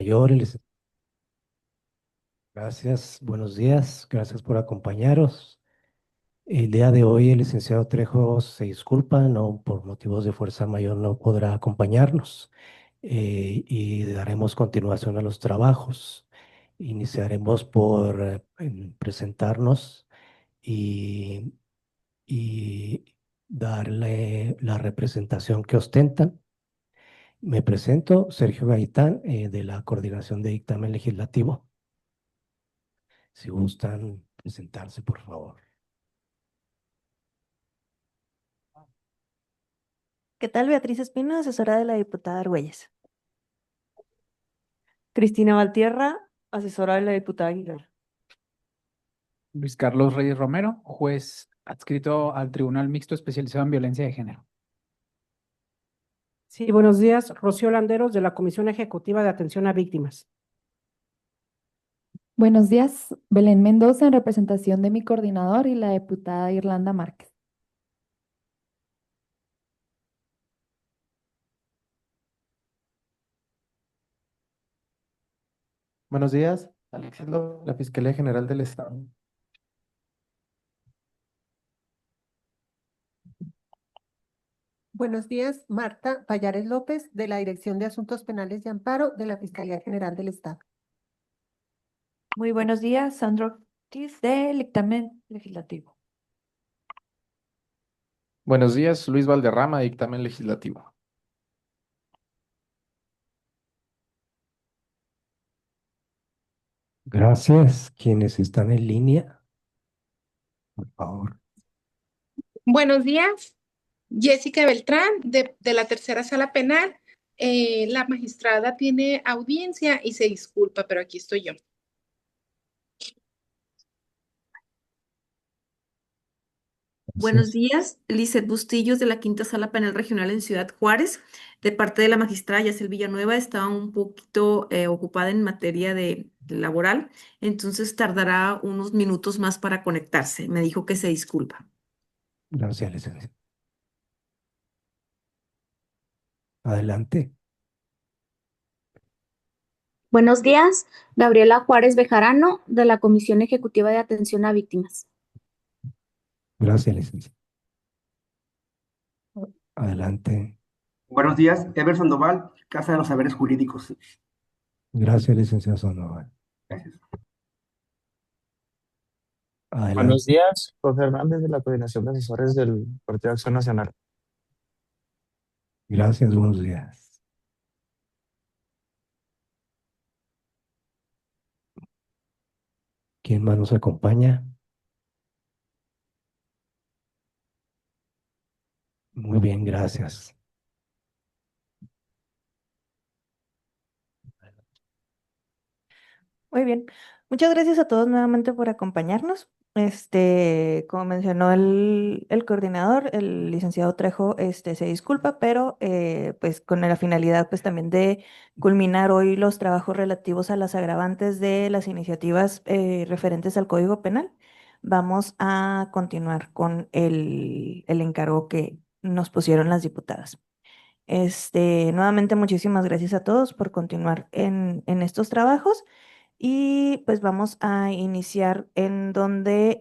Mayores. Gracias, buenos días, gracias por acompañaros. El día de hoy el licenciado Trejo se disculpa, no, por motivos de fuerza mayor no podrá acompañarnos y daremos continuación a los trabajos. Iniciaremos por presentarnos y, y darle la representación que ostentan. Me presento, Sergio Gaitán, de la Coordinación de Dictamen Legislativo. Si gustan presentarse, por favor. ¿Qué tal? Beatriz Espino, asesora de la diputada Argüelles. Cristina Valtierra, asesora de la diputada Aguilar. Luis Carlos Reyes Romero, juez adscrito al Tribunal Mixto Especializado en Violencia de Género. Sí, buenos días. Rocío Landeros, de la Comisión Ejecutiva de Atención a Víctimas. Buenos días, Belén Mendoza, en representación de mi coordinador y la diputada Irlanda Márquez. Buenos días, Alexis López, la Fiscalía General del Estado. Buenos días, Marta Payares López, de la Dirección de Asuntos Penales y Amparo de la Fiscalía General del Estado. Muy buenos días, Sandro Ortiz, del dictamen legislativo. Buenos días, Luis Valderrama, Dictamen Legislativo. Gracias. Quienes están en línea, por favor. Buenos días, Jessica Beltrán, de la Tercera Sala Penal. La magistrada tiene audiencia y se disculpa, pero aquí estoy yo. Buenos días, Lizeth Bustillos de la Quinta Sala Penal Regional en Ciudad Juárez. De parte de la magistrada Yacel Villanueva, estaba un poquito ocupada en materia de laboral, entonces tardará unos minutos más para conectarse. Me dijo que se disculpa. Gracias, licenciado. Adelante. Buenos días, Gabriela Juárez Bejarano, de la Comisión Ejecutiva de Atención a Víctimas. Gracias, licenciado. Adelante. Buenos días, Ever Sandoval, Casa de los Saberes Jurídicos. Gracias, licenciado Sandoval. Gracias. Adelante. Buenos días, José Hernández de la Coordinación de Asesores del Partido de Acción Nacional. Gracias, buenos días. ¿Quién más nos acompaña? Muy bien, gracias. Muy bien. Muchas gracias a todos nuevamente por acompañarnos. Como mencionó el coordinador, el licenciado Trejo, se disculpa, pero pues con la finalidad pues también de culminar hoy los trabajos relativos a las agravantes de las iniciativas referentes al Código Penal, vamos a continuar con el encargo que nos pusieron las diputadas. Nuevamente, muchísimas gracias a todos por continuar en estos trabajos. Y pues vamos a iniciar en donde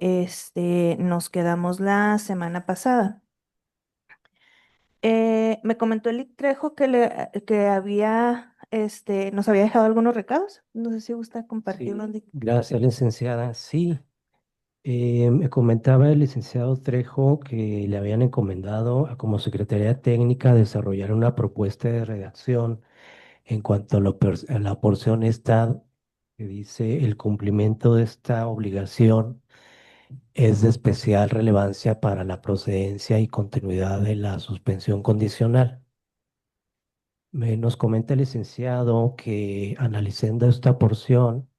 nos quedamos la semana pasada. Me comentó el Trejo que nos había dejado algunos recados. No sé si gusta compartirlos. Sí, gracias, licenciada. Sí, me comentaba el licenciado Trejo que le habían encomendado como Secretaría Técnica desarrollar una propuesta de redacción en cuanto a, a la porción esta que dice el cumplimiento de esta obligación es de especial relevancia para la procedencia y continuidad de la suspensión condicional. Nos comenta el licenciado que analizando esta porción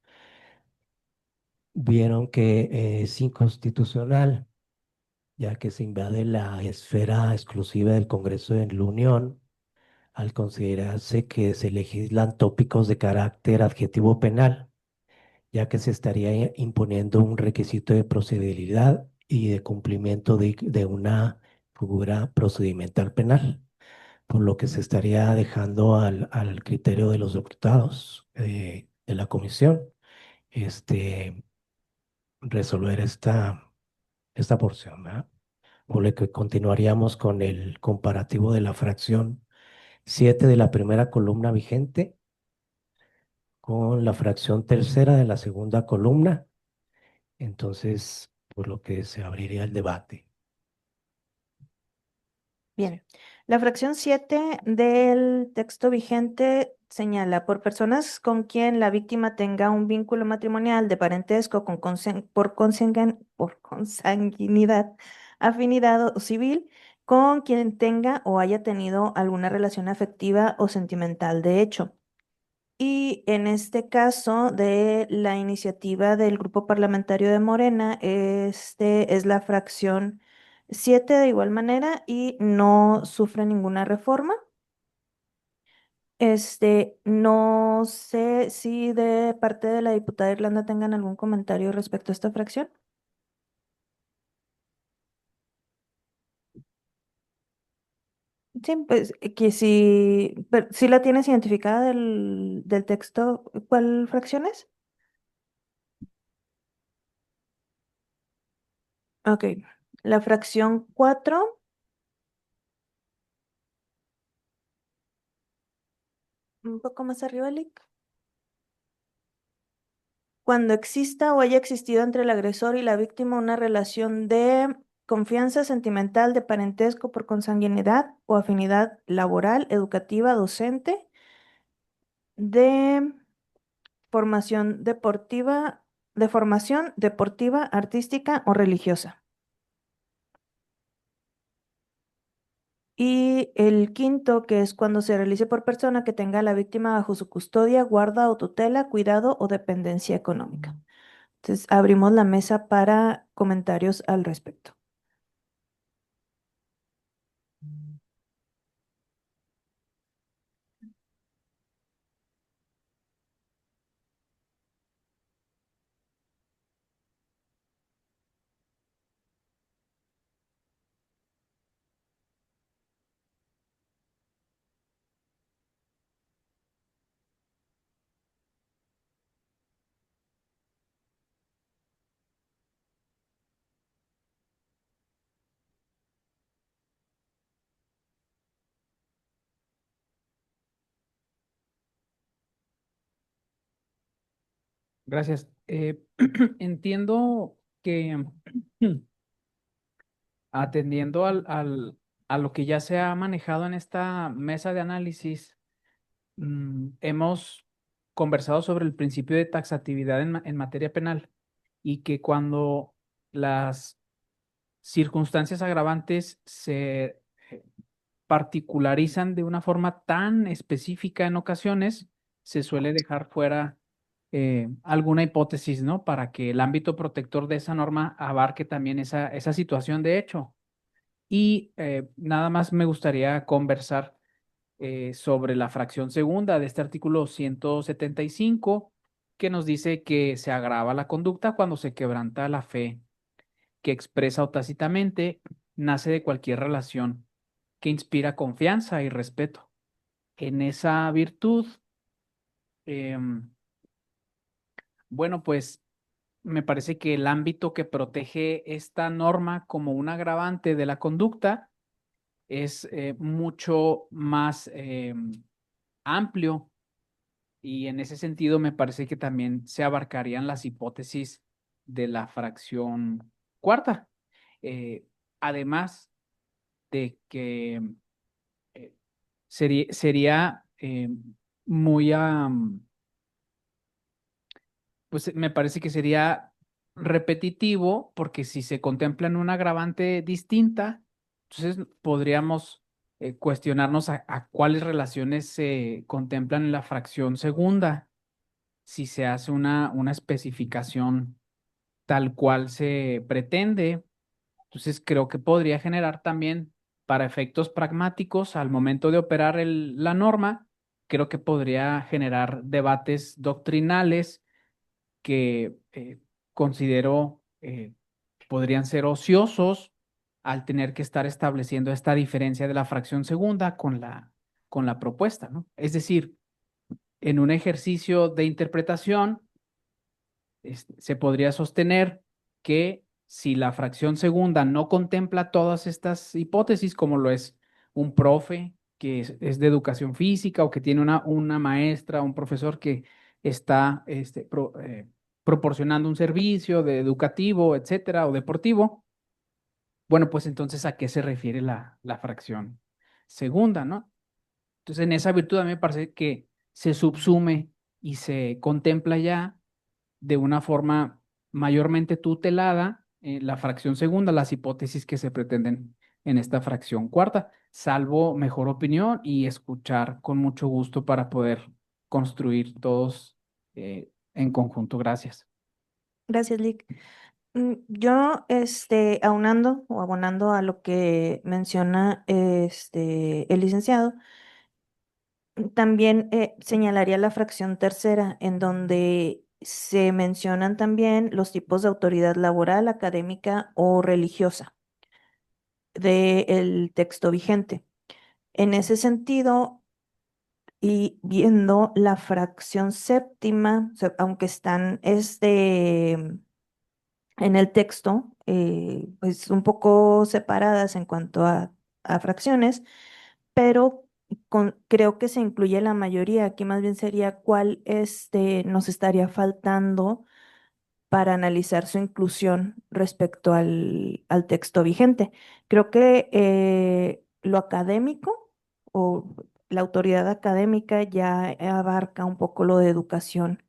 vieron que es inconstitucional, ya que se invade la esfera exclusiva del Congreso de la Unión al considerarse que se legislan tópicos de carácter adjetivo penal, ya que se estaría imponiendo un requisito de procedibilidad y de cumplimiento de una figura procedimental penal. por lo que se estaría dejando al criterio de los diputados de la comisión este, resolver esta porción, ¿verdad? Por lo que continuaríamos con el comparativo de la fracción 7 de la primera columna vigente con la fracción tercera de la segunda columna. Entonces, por lo que se abriría el debate. Bien, la fracción 7 del texto vigente señala, por personas con quien la víctima tenga un vínculo matrimonial de parentesco por consanguinidad, afinidad o civil, con quien tenga o haya tenido alguna relación afectiva o sentimental de hecho. Y en este caso de la iniciativa del Grupo Parlamentario de Morena, este es la fracción 7 de igual manera y no sufre ninguna reforma. No sé si de parte de la diputada Irlanda tengan algún comentario respecto a esta fracción. Sí, pues que si la tienes identificada del texto, ¿cuál fracción es? Ok, la fracción 4. Un poco más arriba, Lick. Cuando exista o haya existido entre el agresor y la víctima una relación de confianza sentimental, de parentesco por consanguinidad o afinidad laboral, educativa, docente, de de formación deportiva, artística o religiosa. Y el quinto, que es cuando se realice por persona que tenga a la víctima bajo su custodia, guarda o tutela, cuidado o dependencia económica. Entonces, abrimos la mesa para comentarios al respecto. Gracias. Entiendo que atendiendo a lo que ya se ha manejado en esta mesa de análisis, hemos conversado sobre el principio de taxatividad en materia penal y que cuando las circunstancias agravantes se particularizan de una forma tan específica en ocasiones, se suele dejar fuera alguna hipótesis, ¿no? Para que el ámbito protector de esa norma abarque también esa situación de hecho. Y nada más me gustaría conversar sobre la fracción segunda de este artículo 175, que nos dice que se agrava la conducta cuando se quebranta la fe que expresa o tácitamente nace de cualquier relación que inspira confianza y respeto. En esa virtud, em, bueno, pues me parece que el ámbito que protege esta norma como un agravante de la conducta es mucho más amplio y en ese sentido me parece que también se abarcarían las hipótesis de la fracción cuarta. Además de que sería muy, pues me parece que sería repetitivo porque si se contempla en una agravante distinta, entonces podríamos cuestionarnos a cuáles relaciones se contemplan en la fracción segunda, si se hace una especificación tal cual se pretende. Entonces creo que podría generar también para efectos pragmáticos al momento de operar la norma, creo que podría generar debates doctrinales que considero podrían ser ociosos al tener que estar estableciendo esta diferencia de la fracción segunda con la propuesta, ¿no? Es decir, en un ejercicio de interpretación, se podría sostener que si la fracción segunda no contempla todas estas hipótesis, como lo es un profe que es de educación física o que tiene una maestra, un profesor que está proporcionando un servicio de educativo, etcétera, o deportivo, bueno, pues entonces ¿a qué se refiere la fracción segunda, no? Entonces, en esa virtud a mí me parece que se subsume y se contempla ya de una forma mayormente tutelada la fracción segunda, las hipótesis que se pretenden en esta fracción cuarta, salvo mejor opinión y escuchar con mucho gusto para poder construir todos en conjunto. Gracias. Gracias, Lick. Yo, aunando o abonando a lo que menciona el licenciado, también señalaría la fracción tercera, en donde se mencionan también los tipos de autoridad laboral, académica o religiosa del texto vigente. En ese sentido, y viendo la fracción séptima, o sea, aunque están en el texto, pues un poco separadas en cuanto a fracciones, pero creo que se incluye la mayoría. Aquí más bien sería cuál nos estaría faltando para analizar su inclusión respecto al texto vigente. Creo que lo académico o la autoridad académica ya abarca un poco lo de educación.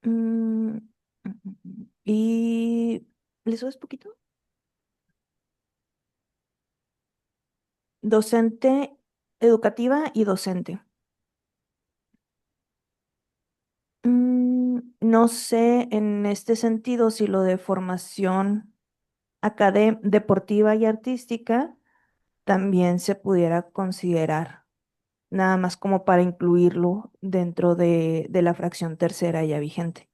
Mm, ¿Y le subes poquito? Docente, educativa y docente. No sé en este sentido si lo de formación deportiva y artística también se pudiera considerar, nada más como para incluirlo dentro de la fracción tercera ya vigente.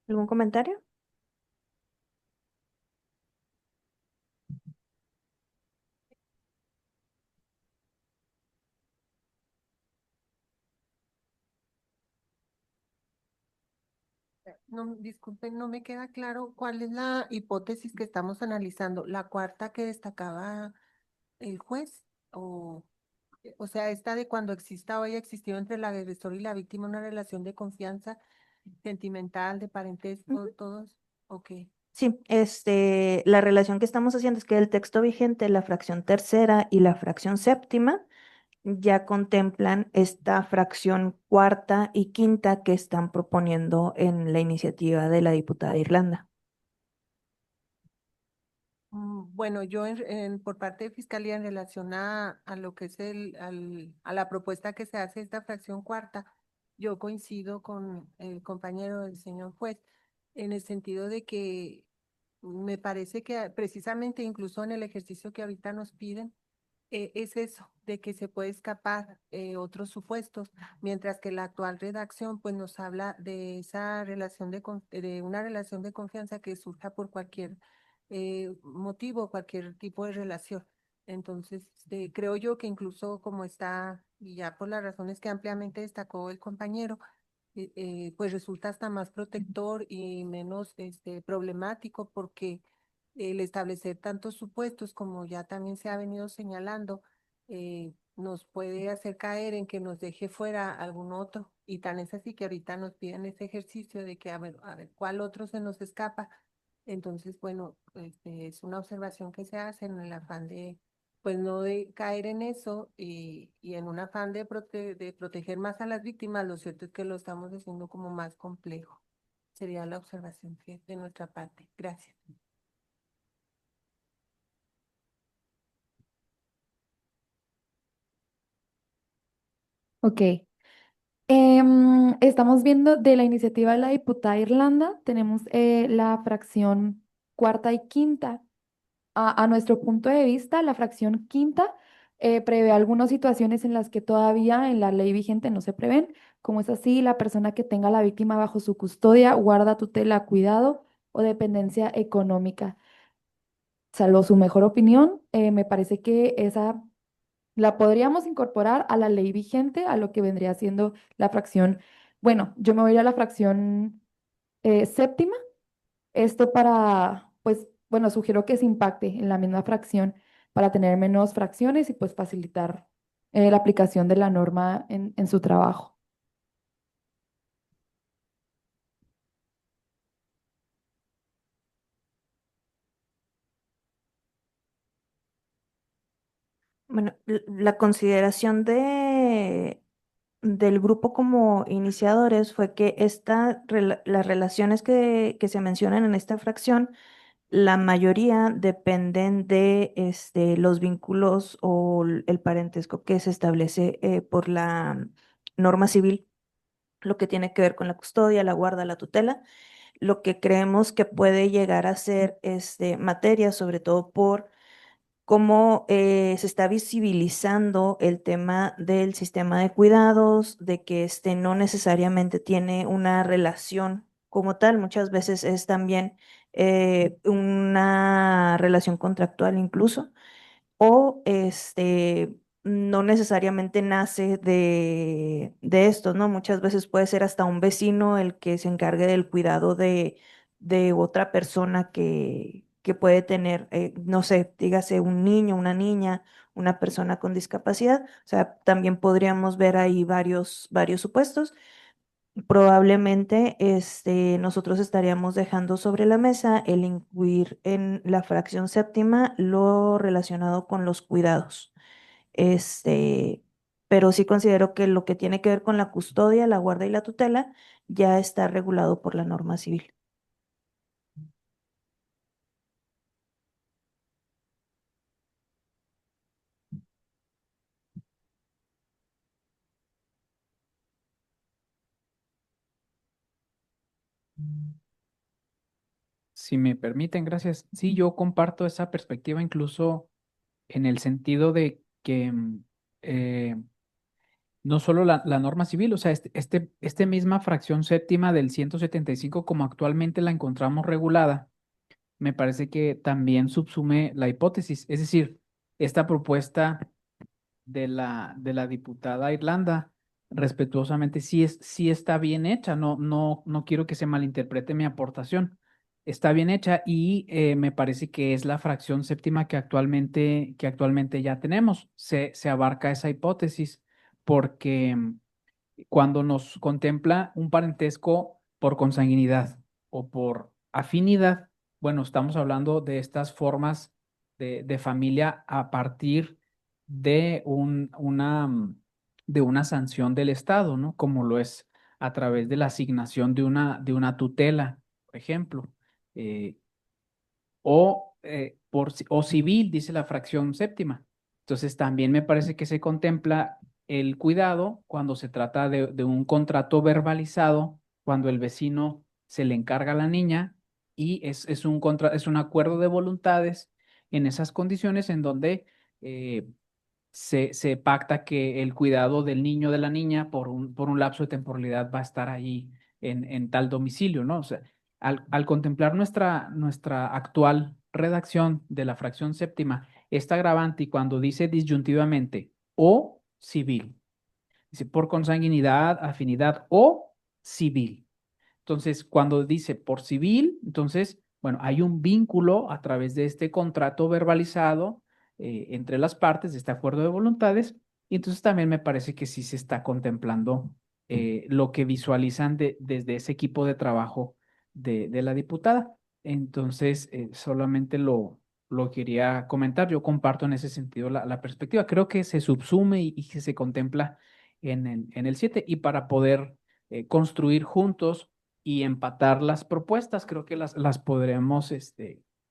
¿Algún comentario? No, disculpen, no me queda claro cuál es la hipótesis que estamos analizando. ¿La cuarta que destacaba el juez? O sea, esta de cuando exista o haya existido entre el agresor y la víctima una relación de confianza sentimental, de parentesco, todos. Ok. Sí, la relación que estamos haciendo es que el texto vigente, la fracción tercera y la fracción séptima, ya contemplan esta fracción cuarta y quinta que están proponiendo en la iniciativa de la diputada de Irlanda. Bueno, yo por parte de Fiscalía en relación a lo que es a la propuesta que se hace esta fracción cuarta, yo coincido con el compañero del señor juez en el sentido de que me parece que precisamente incluso en el ejercicio que ahorita nos piden, es eso, de que se puede escapar otros supuestos, mientras que la actual redacción pues nos habla de esa relación de una relación de confianza que surja por cualquier motivo, cualquier tipo de relación. Entonces, creo yo que incluso como está, y ya por las razones que ampliamente destacó el compañero, pues resulta hasta más protector y menos problemático porque el establecer tantos supuestos como ya también se ha venido señalando, nos puede hacer caer en que nos deje fuera algún otro. Y tan es así que ahorita nos piden ese ejercicio de que a ver, ¿cuál otro se nos escapa? Entonces, bueno, es una observación que se hace en el afán pues no de caer en eso y en un afán de proteger más a las víctimas, lo cierto es que lo estamos haciendo como más complejo. Sería la observación de nuestra parte. Gracias. Ok. Estamos viendo de la iniciativa de la diputada Irlanda, tenemos la fracción cuarta y quinta. A nuestro punto de vista, la fracción quinta prevé algunas situaciones en las que todavía en la ley vigente no se prevén, como es así, la persona que tenga a la víctima bajo su custodia, guarda, tutela, cuidado o dependencia económica. Salvo su mejor opinión, me parece que esa la podríamos incorporar a la ley vigente, a lo que vendría siendo la fracción, bueno, yo me voy a ir a la fracción séptima, esto para, pues, bueno, sugiero que se impacte en la misma fracción para tener menos fracciones y pues facilitar la aplicación de la norma en su trabajo. Bueno, la consideración del grupo como iniciadores fue que las relaciones que se mencionan en esta fracción, la mayoría dependen de los vínculos o el parentesco que se establece por la norma civil, lo que tiene que ver con la custodia, la guarda, la tutela, lo que creemos que puede llegar a ser materia, sobre todo por cómo se está visibilizando el tema del sistema de cuidados, de que no necesariamente tiene una relación como tal, muchas veces es también una relación contractual incluso o no necesariamente nace de esto, ¿no? Muchas veces puede ser hasta un vecino el que se encargue del cuidado de otra persona que puede tener, no sé, dígase un niño, una niña, una persona con discapacidad. O sea, también podríamos ver ahí varios supuestos. Probablemente nosotros estaríamos dejando sobre la mesa el incluir en la fracción séptima lo relacionado con los cuidados. Este, pero sí considero que lo que tiene que ver con la custodia, la guarda y la tutela ya está regulado por la norma civil. Si me permiten, gracias. Sí, yo comparto esa perspectiva incluso en el sentido de que no solo la norma civil, o sea, este misma fracción séptima del 175 como actualmente la encontramos regulada, me parece que también subsume la hipótesis, es decir, esta propuesta de la diputada Irlanda, respetuosamente, sí está bien hecha, no quiero que se malinterprete mi aportación. Está bien hecha y me parece que es la fracción séptima que actualmente ya tenemos. Se abarca esa hipótesis porque cuando nos contempla un parentesco por consanguinidad o por afinidad, bueno, estamos hablando de estas formas de familia a partir de una sanción del Estado, ¿no? Como lo es a través de la asignación de una tutela, por ejemplo, eh, o civil, dice la fracción séptima. Entonces, también me parece que se contempla el cuidado cuando se trata de un contrato verbalizado, cuando el vecino se le encarga a la niña y es un acuerdo de voluntades en esas condiciones en donde se pacta que el cuidado del niño o de la niña por un lapso de temporalidad va a estar ahí en tal domicilio, ¿no? O sea, al contemplar nuestra actual redacción de la fracción séptima, esta agravante y cuando dice disyuntivamente o civil, dice por consanguinidad, afinidad o civil. Entonces, cuando dice por civil, entonces, bueno, hay un vínculo a través de este contrato verbalizado entre las partes de este acuerdo de voluntades, y entonces también me parece que sí se está contemplando lo que visualizan desde ese equipo de trabajo de la diputada. Entonces, solamente lo lo quería comentar. Yo comparto en ese sentido la perspectiva. Creo que se subsume y que se contempla en el 7 y para poder construir juntos y empatar las propuestas, creo que las podremos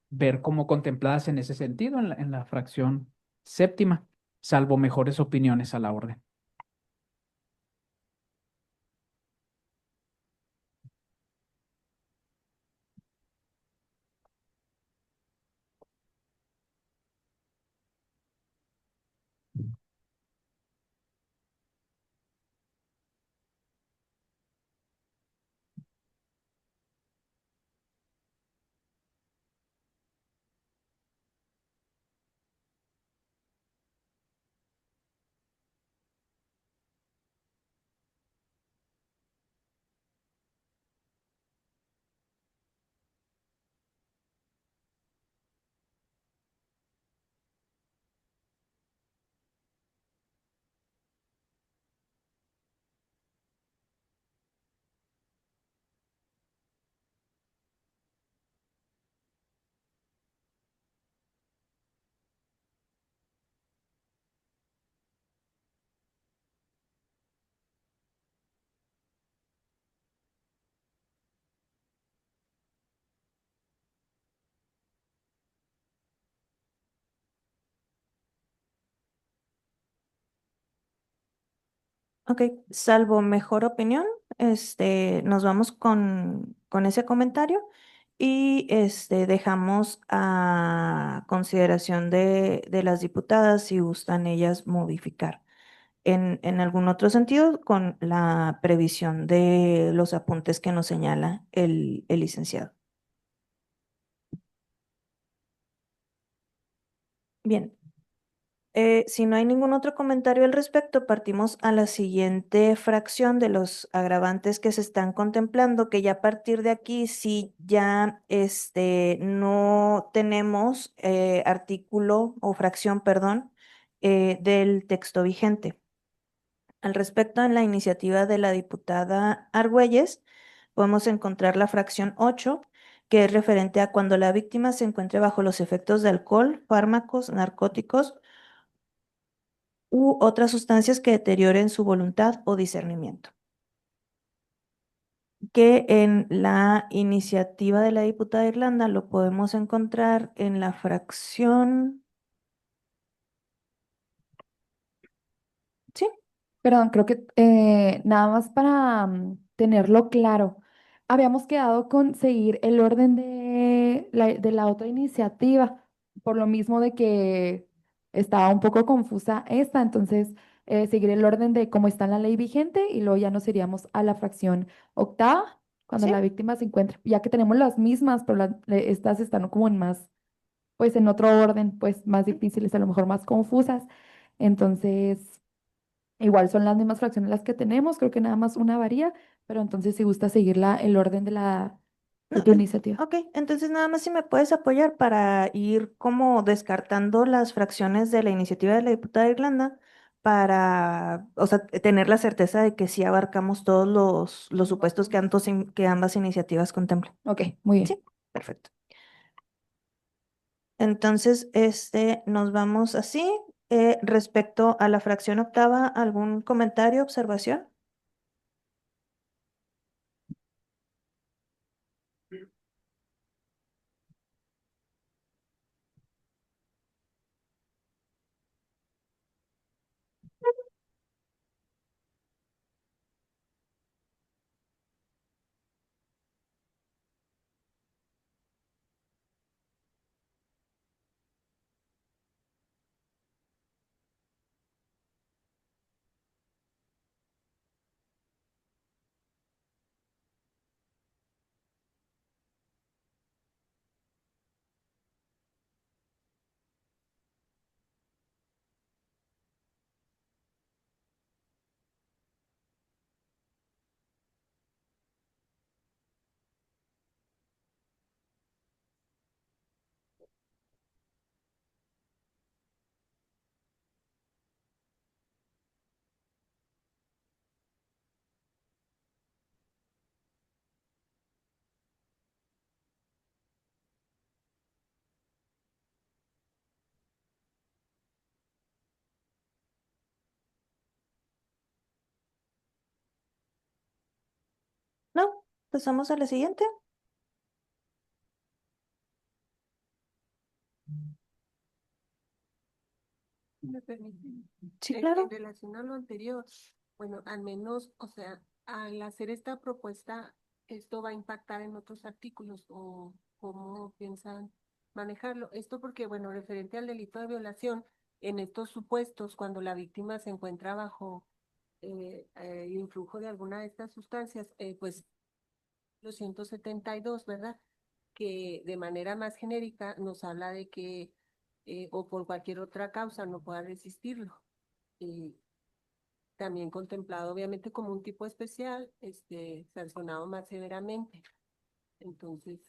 ver como contempladas en ese sentido en la fracción séptima, salvo mejores opiniones a la orden. Ok, salvo mejor opinión, nos vamos con ese comentario y dejamos a consideración de las diputadas si gustan ellas modificar en algún otro sentido con la previsión de los apuntes que nos señala el licenciado. Bien, si no hay ningún otro comentario al respecto, partimos a la siguiente fracción de los agravantes que se están contemplando, que ya a partir de aquí, si ya no tenemos artículo o fracción, perdón, del texto vigente. Al respecto, en la iniciativa de la diputada Argüelles, podemos encontrar la fracción 8, que es referente a cuando la víctima se encuentre bajo los efectos de alcohol, fármacos, narcóticos u otras sustancias que deterioren su voluntad o discernimiento. Que en la iniciativa de la diputada Irlanda lo podemos encontrar en la fracción. Sí. Perdón, creo que nada más para tenerlo claro, habíamos quedado con seguir el orden de la otra iniciativa, por lo mismo de que estaba un poco confusa esta, entonces seguir el orden de cómo está en la ley vigente y luego ya nos iríamos a la fracción octava, cuando Sí. la víctima se encuentre, ya que tenemos las mismas, pero estas están como en más, pues en otro orden, pues más difíciles, a lo mejor más confusas, entonces... Igual son las mismas fracciones las que tenemos, creo que nada más una varía, pero entonces si gusta seguir el orden de tu iniciativa. Ok, entonces nada más si me puedes apoyar para ir como descartando las fracciones de la iniciativa de la diputada Irlanda para, o sea, tener la certeza de que sí abarcamos todos los supuestos que ambas iniciativas contemplan. Ok, muy bien. Sí, perfecto. Entonces, nos vamos así. Respecto a la fracción octava, ¿algún comentario, observación? pasamos a la siguiente. ¿Me permiten? Sí, En claro. relación a lo anterior, bueno, al menos, o sea, al hacer esta propuesta, ¿esto va a impactar en otros artículos o cómo piensan manejarlo? Esto porque, bueno, referente al delito de violación, en estos supuestos, cuando la víctima se encuentra bajo influjo de alguna de estas sustancias, pues los 172, ¿verdad? Que de manera más genérica nos habla de que o por cualquier otra causa no pueda resistirlo. Y también contemplado obviamente como un tipo especial, sancionado más severamente. Entonces,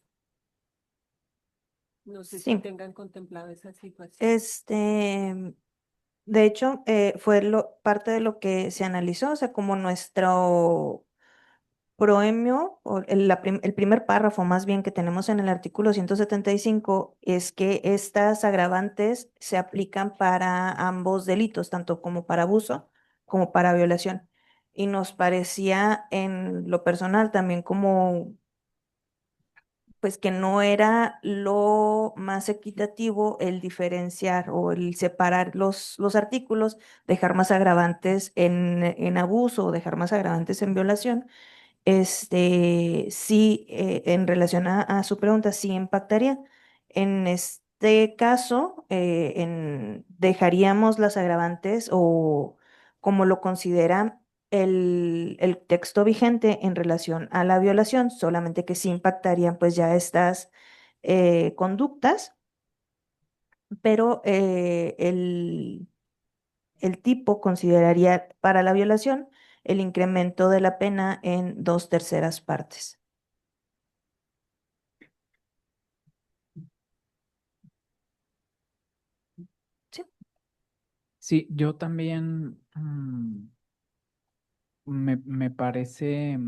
no sé si Sí. tengan contemplado esa situación. De hecho, fue parte de lo que se analizó, o sea, como nuestro proemio, o el primer párrafo más bien que tenemos en el artículo 175 es que estas agravantes se aplican para ambos delitos, tanto como para abuso como para violación. Y nos parecía en lo personal también como pues que no era lo más equitativo el diferenciar o el separar los artículos, dejar más agravantes en abuso o dejar más agravantes en violación. Sí, en relación a su pregunta, sí impactaría. En este caso, dejaríamos las agravantes o como lo considera el texto vigente en relación a la violación, solamente que sí impactarían pues ya estas conductas, pero el tipo consideraría para la violación el incremento de la pena en 2/3 partes. Sí. Sí, yo también me parece,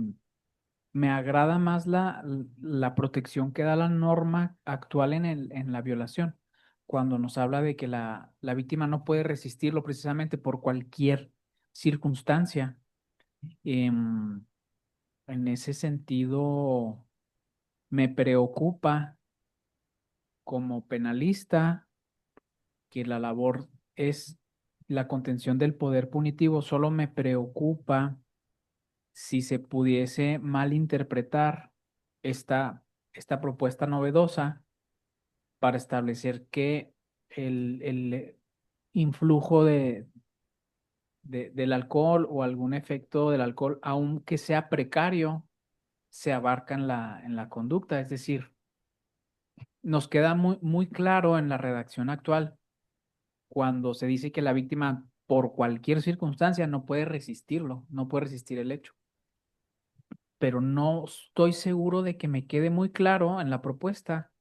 me agrada más la protección que da la norma actual en la violación, cuando nos habla de que la víctima no puede resistirlo precisamente por cualquier circunstancia. Em, en ese sentido, me preocupa como penalista que la labor es la contención del poder punitivo. Solo me preocupa si se pudiese malinterpretar esta propuesta novedosa para establecer que el influjo del alcohol o algún efecto del alcohol, aunque sea precario, se abarca en la conducta. Es decir, nos queda muy claro en la redacción actual cuando se dice que la víctima por cualquier circunstancia no puede resistirlo, no puede resistir el hecho. Pero no estoy seguro de que me quede muy claro en la propuesta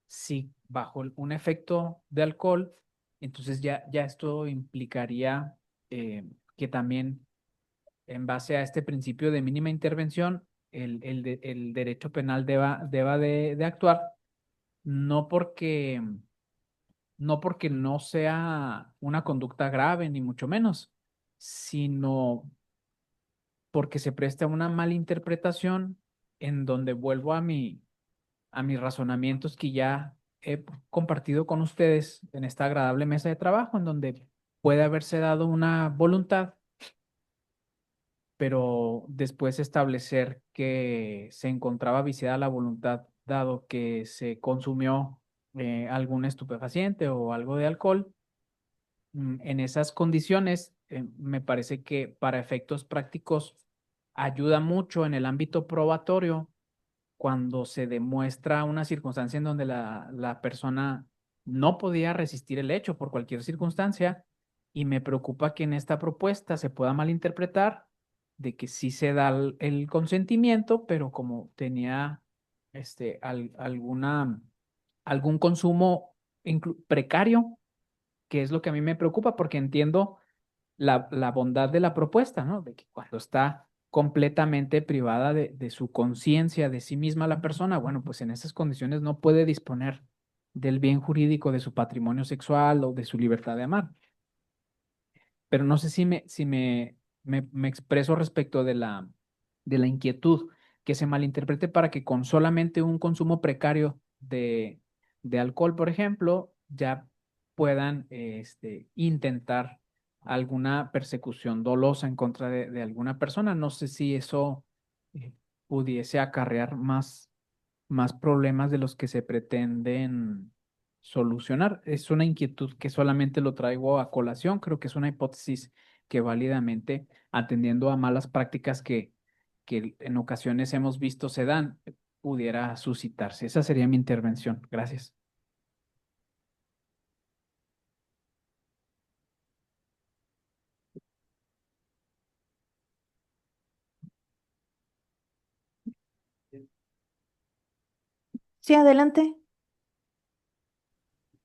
si bajo un efecto de alcohol, entonces ya esto implicaría que también en base a este principio de mínima intervención, el derecho penal deba de actuar, no porque no sea una conducta grave, ni mucho menos, sino porque se presta una malinterpretación en donde vuelvo a mis razonamientos que ya he compartido con ustedes en esta agradable mesa de trabajo, en donde puede haberse dado una voluntad, pero después establecer que se encontraba viciada la voluntad, dado que se consumió algún estupefaciente o algo de alcohol. En esas condiciones, me parece que para efectos prácticos ayuda mucho en el ámbito probatorio cuando se demuestra una circunstancia en donde la persona no podía resistir el hecho por cualquier circunstancia, y me preocupa que en esta propuesta se pueda malinterpretar de que sí se da el consentimiento, pero como tenía algún consumo precario, que es lo que a mí me preocupa, porque entiendo la bondad de la propuesta, ¿no? De que cuando está completamente privada de su conciencia, de sí misma la persona, bueno, pues en esas condiciones no puede disponer del bien jurídico de su patrimonio sexual o de su libertad de amar. Pero no sé si me expreso respecto de la inquietud que se malinterprete para que con solamente un consumo precario de alcohol, por ejemplo, ya puedan intentar alguna persecución dolosa en contra de alguna persona. No sé si eso eh, pudiese acarrear más problemas de los que se pretenden solucionar. Es una inquietud que solamente lo traigo a colación. Creo que es una hipótesis que válidamente, atendiendo a malas prácticas que en ocasiones hemos visto se dan, pudiera suscitarse. Esa sería mi intervención. Gracias. Sí, adelante.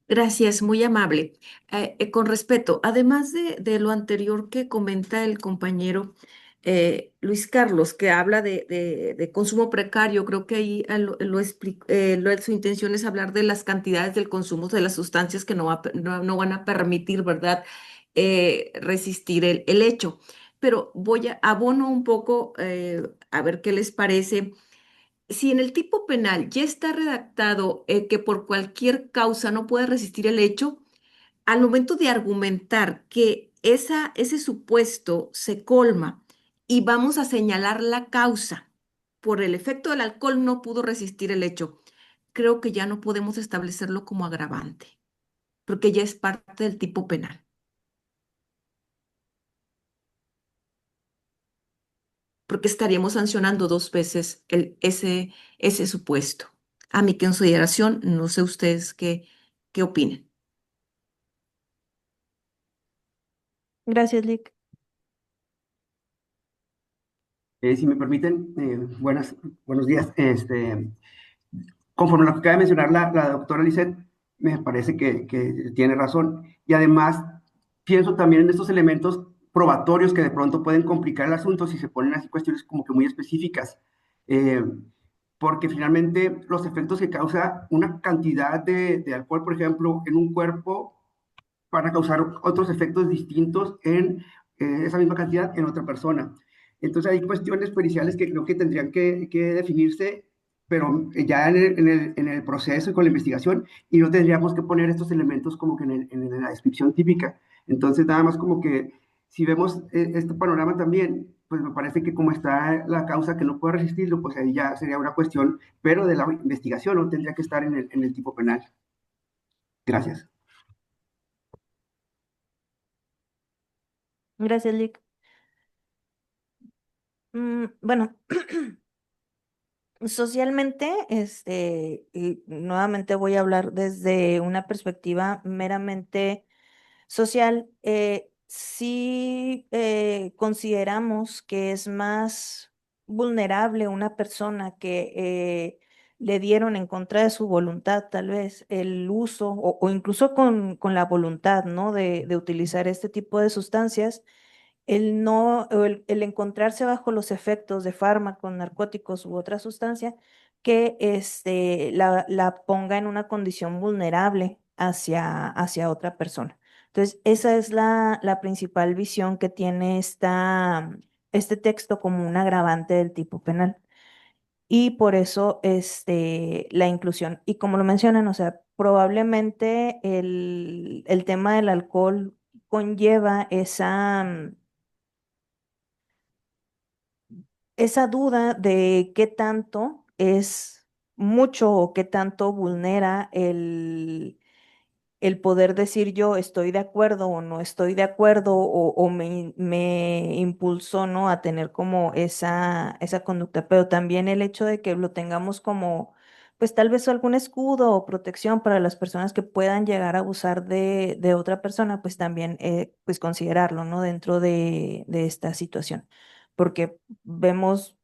Gracias, muy amable. Con respeto, además de lo anterior que comenta el compañero Luis Carlos, que habla de consumo precario, creo que ahí su intención es hablar de las cantidades del consumo de las sustancias que no van a permitir, ¿verdad?, resistir el hecho. Pero abono un poco a ver qué les parece. Si en el tipo penal ya está redactado que por cualquier causa no puede resistir el hecho, al momento de argumentar que ese supuesto se colma y vamos a señalar la causa, por el efecto del alcohol no pudo resistir el hecho, creo que ya no podemos establecerlo como agravante, porque ya es parte del tipo penal, porque estaríamos sancionando dos veces ese supuesto. A mi consideración, no sé ustedes qué opinen. Gracias, Lick. Si me permiten, buenos días. Conforme a lo que acaba de mencionar la doctora Lisset, me parece que tiene razón. Y además, pienso también en estos elementos probatorios que de pronto pueden complicar el asunto si se ponen así cuestiones como que muy específicas. Eh, Porque finalmente los efectos que causa una cantidad de alcohol, por ejemplo, en un cuerpo, van a causar otros efectos distintos en esa misma cantidad en otra persona. Entonces hay cuestiones periciales que creo que tendrían que definirse, pero ya en el proceso y con la investigación, y no tendríamos que poner estos elementos como que en la descripción típica. Entonces nada más como que si vemos este panorama también, pues me parece que como está la causa que no puede resistirlo, pues ahí ya sería una cuestión, pero de la investigación no tendría que estar en el tipo penal. Gracias. Gracias, Lick. Bueno, socialmente, y nuevamente voy a hablar desde una perspectiva meramente social. Sí consideramos que es más vulnerable una persona que le dieron en contra de su voluntad, tal vez, el uso o incluso con la voluntad, ¿no? De utilizar este tipo de sustancias, el no, o el encontrarse bajo los efectos de fármacos, narcóticos u otra sustancia que la ponga en una condición vulnerable hacia otra persona. Entonces, esa es la principal visión que tiene este texto como un agravante del tipo penal. Y por eso la inclusión. Y como lo mencionan, o sea, probablemente el tema del alcohol conlleva esa duda de qué tanto es mucho o qué tanto vulnera el poder decir yo estoy de acuerdo o no estoy de acuerdo o me impulsó, ¿no?, a tener como esa conducta, pero también el hecho de que lo tengamos como, pues tal vez algún escudo o protección para las personas que puedan llegar a abusar de otra persona, pues también pues considerarlo, ¿no?, dentro de esta situación. Porque vemos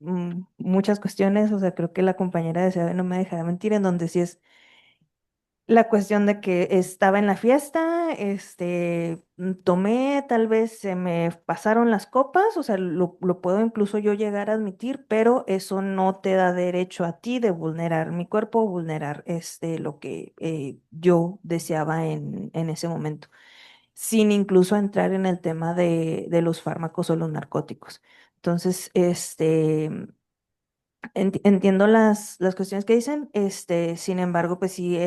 muchas cuestiones, o sea, creo que la compañera de Seabe no me dejará mentir, en donde sí es la cuestión de que estaba en la fiesta, tomé, tal vez se me pasaron las copas, o sea, lo puedo incluso yo llegar a admitir, pero eso no te da derecho a ti de vulnerar mi cuerpo, vulnerar lo que yo deseaba en ese momento, sin incluso entrar en el tema de los fármacos o los narcóticos. Entonces, Entiendo las cuestiones que dicen, sin embargo, pues sí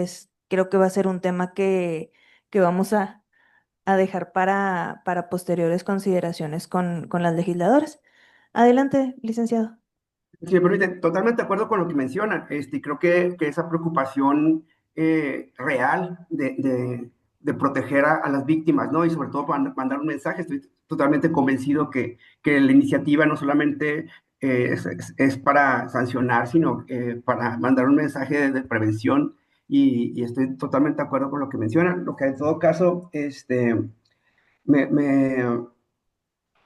creo que va a ser un tema que vamos a dejar para posteriores consideraciones con las legisladoras. Adelante, licenciado. Si me permite, totalmente de acuerdo con lo que mencionan. Creo que esa preocupación real de proteger a las víctimas, ¿no? Y sobre todo para mandar un mensaje, estoy totalmente convencido que la iniciativa no solamente es para sancionar, sino para mandar un mensaje de prevención. Y estoy totalmente de acuerdo con lo que mencionan. Lo que en todo caso, me, me,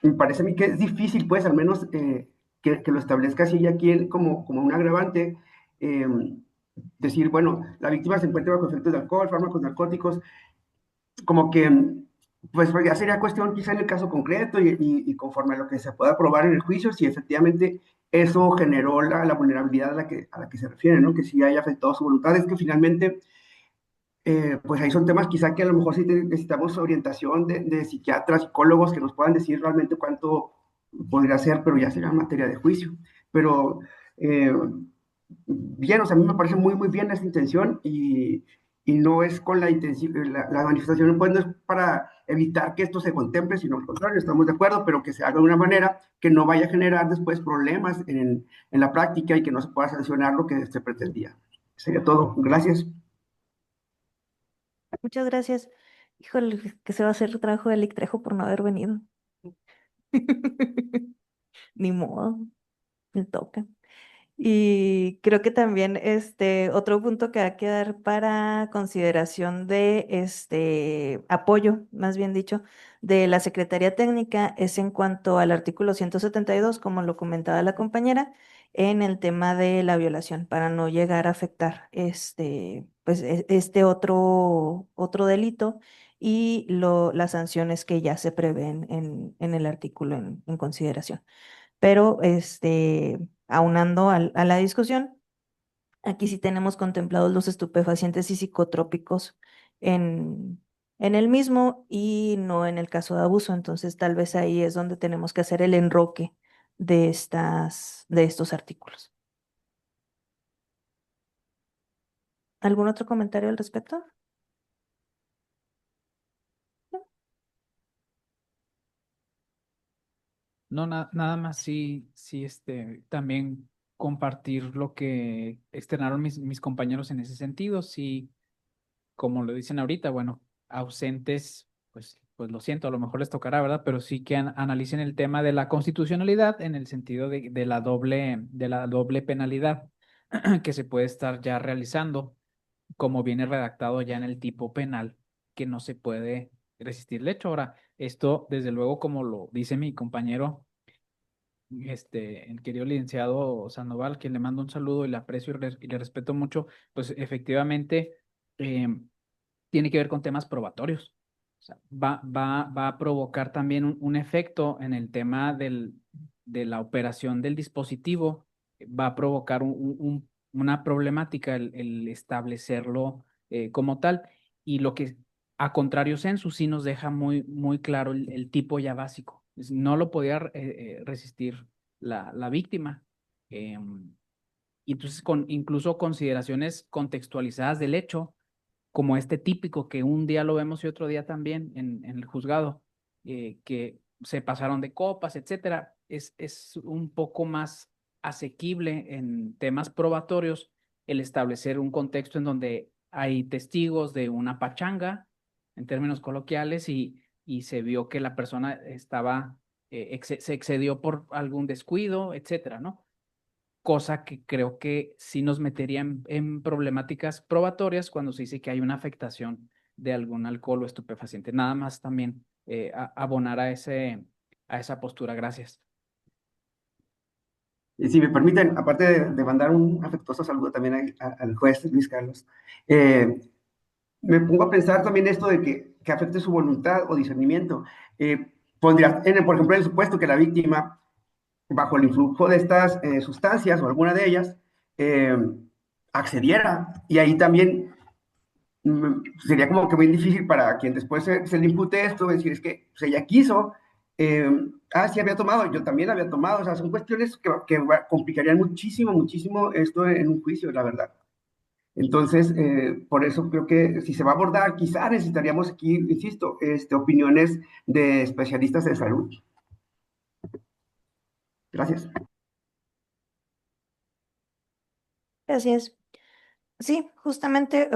me parece a mí que es difícil, pues, al menos que lo establezca así aquí como un agravante, eh, decir, bueno, la víctima se encuentra bajo efectos de alcohol, fármacos narcóticos, como que, pues, ya sería cuestión quizá en el caso concreto y conforme a lo que se pueda probar en el juicio, si efectivamente eso generó la vulnerabilidad a la que se refiere, ¿no? Que sí haya afectado su voluntad, es que finalmente pues ahí son temas quizá que a lo mejor sí necesitamos orientación de psiquiatras, psicólogos que nos puedan decir realmente cuánto podría ser, pero ya será materia de juicio. Pero eh, bien, o sea, a mí me parece muy, muy bien esta intención y no es con la intención, la manifestación pues no es para evitar que esto se contemple, sino al contrario, estamos de acuerdo, pero que se haga de una manera que no vaya a generar después problemas en la práctica y que no se pueda sancionar lo que se pretendía. Sería todo. Gracias. Muchas gracias. Híjole, que se va a hacer el trabajo de Trejo por no haber venido. Ni modo, me toca. Y creo que también otro punto que va a quedar para consideración de apoyo, más bien dicho, de la Secretaría Técnica es en cuanto al artículo 172, como lo comentaba la compañera, en el tema de la violación, para no llegar a afectar pues, este otro delito y las sanciones que ya se prevén en el artículo en consideración. Pero aunando a la discusión, aquí sí tenemos contemplados los estupefacientes y psicotrópicos en el mismo y no en el caso de abuso. Entonces, tal vez ahí es donde tenemos que hacer el enroque de estos artículos. ¿Algún otro comentario al respecto? No, nada más sí, también compartir lo que externaron mis compañeros en ese sentido. Sí, como lo dicen ahorita, bueno, ausentes, pues lo siento, a lo mejor les tocará, ¿verdad? Pero sí que analicen el tema de la constitucionalidad en el sentido de la doble penalidad que se puede estar ya realizando, como viene redactado ya en el tipo penal, que no se puede resistir el hecho. Ahora, esto, desde luego, como lo dice mi compañero, el querido licenciado Sandoval, quien le mando un saludo y le aprecio y le respeto mucho, pues efectivamente tiene que ver con temas probatorios. O sea, va a provocar también un efecto en el tema de la operación del dispositivo, va a provocar una problemática el establecerlo como tal, y lo que a contrario sensu sí nos deja muy claro el tipo ya básico. No lo podía resistir la víctima. Y entonces con incluso consideraciones contextualizadas del hecho, como este típico que un día lo vemos y otro día también en el juzgado, que se pasaron de copas, etcétera, es un poco más asequible en temas probatorios el establecer un contexto en donde hay testigos de una pachanga, en términos coloquiales, y se vio que la persona estaba, se excedió por algún descuido, etcétera, ¿no? Cosa que creo que sí nos metería en problemáticas probatorias cuando se dice que hay una afectación de algún alcohol o estupefaciente. Nada más también abonar a esa postura. Gracias. Y si me permiten, aparte de mandar un afectuoso saludo también al juez Luis Carlos, me pongo a pensar también esto de que afecte su voluntad o discernimiento. Pondría, por ejemplo, en el supuesto que la víctima, bajo el influjo de estas sustancias o alguna de ellas, eh, accediera. Y ahí también sería como que muy difícil para quien después se le impute esto, decir, es que pues, ella quiso, Eh, sí, había tomado, yo también había tomado, o sea, son cuestiones que complicarían muchísimo, muchísimo esto en un juicio, la verdad. Entonces, por eso creo que si se va a abordar, quizá necesitaríamos aquí, insisto, opiniones de especialistas de salud. Gracias. Gracias. Sí, justamente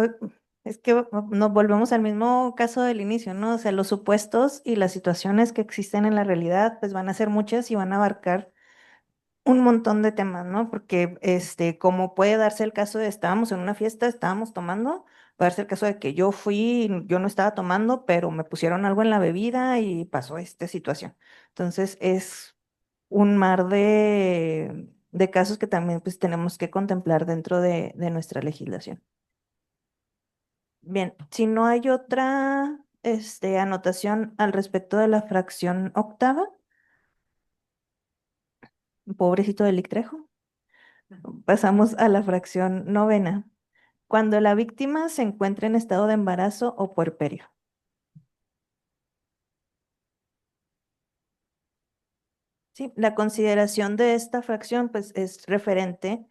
es que nos volvemos al mismo caso del inicio, ¿no? O sea, los supuestos y las situaciones que existen en la realidad, pues van a ser muchas y van a abarcar un montón de temas, ¿no? Porque, como puede darse el caso de estábamos en una fiesta, estábamos tomando, puede darse el caso de que yo fui, yo no estaba tomando, pero me pusieron algo en la bebida y pasó esta situación. Entonces, es un mar de casos que también pues tenemos que contemplar dentro de nuestra legislación. Bien, si no hay otra, anotación al respecto de la fracción octava, pobrecito del Ictrejo. Pasamos a la fracción novena. Cuando la víctima se encuentra en estado de embarazo o puerperio. Sí, la consideración de esta fracción pues es referente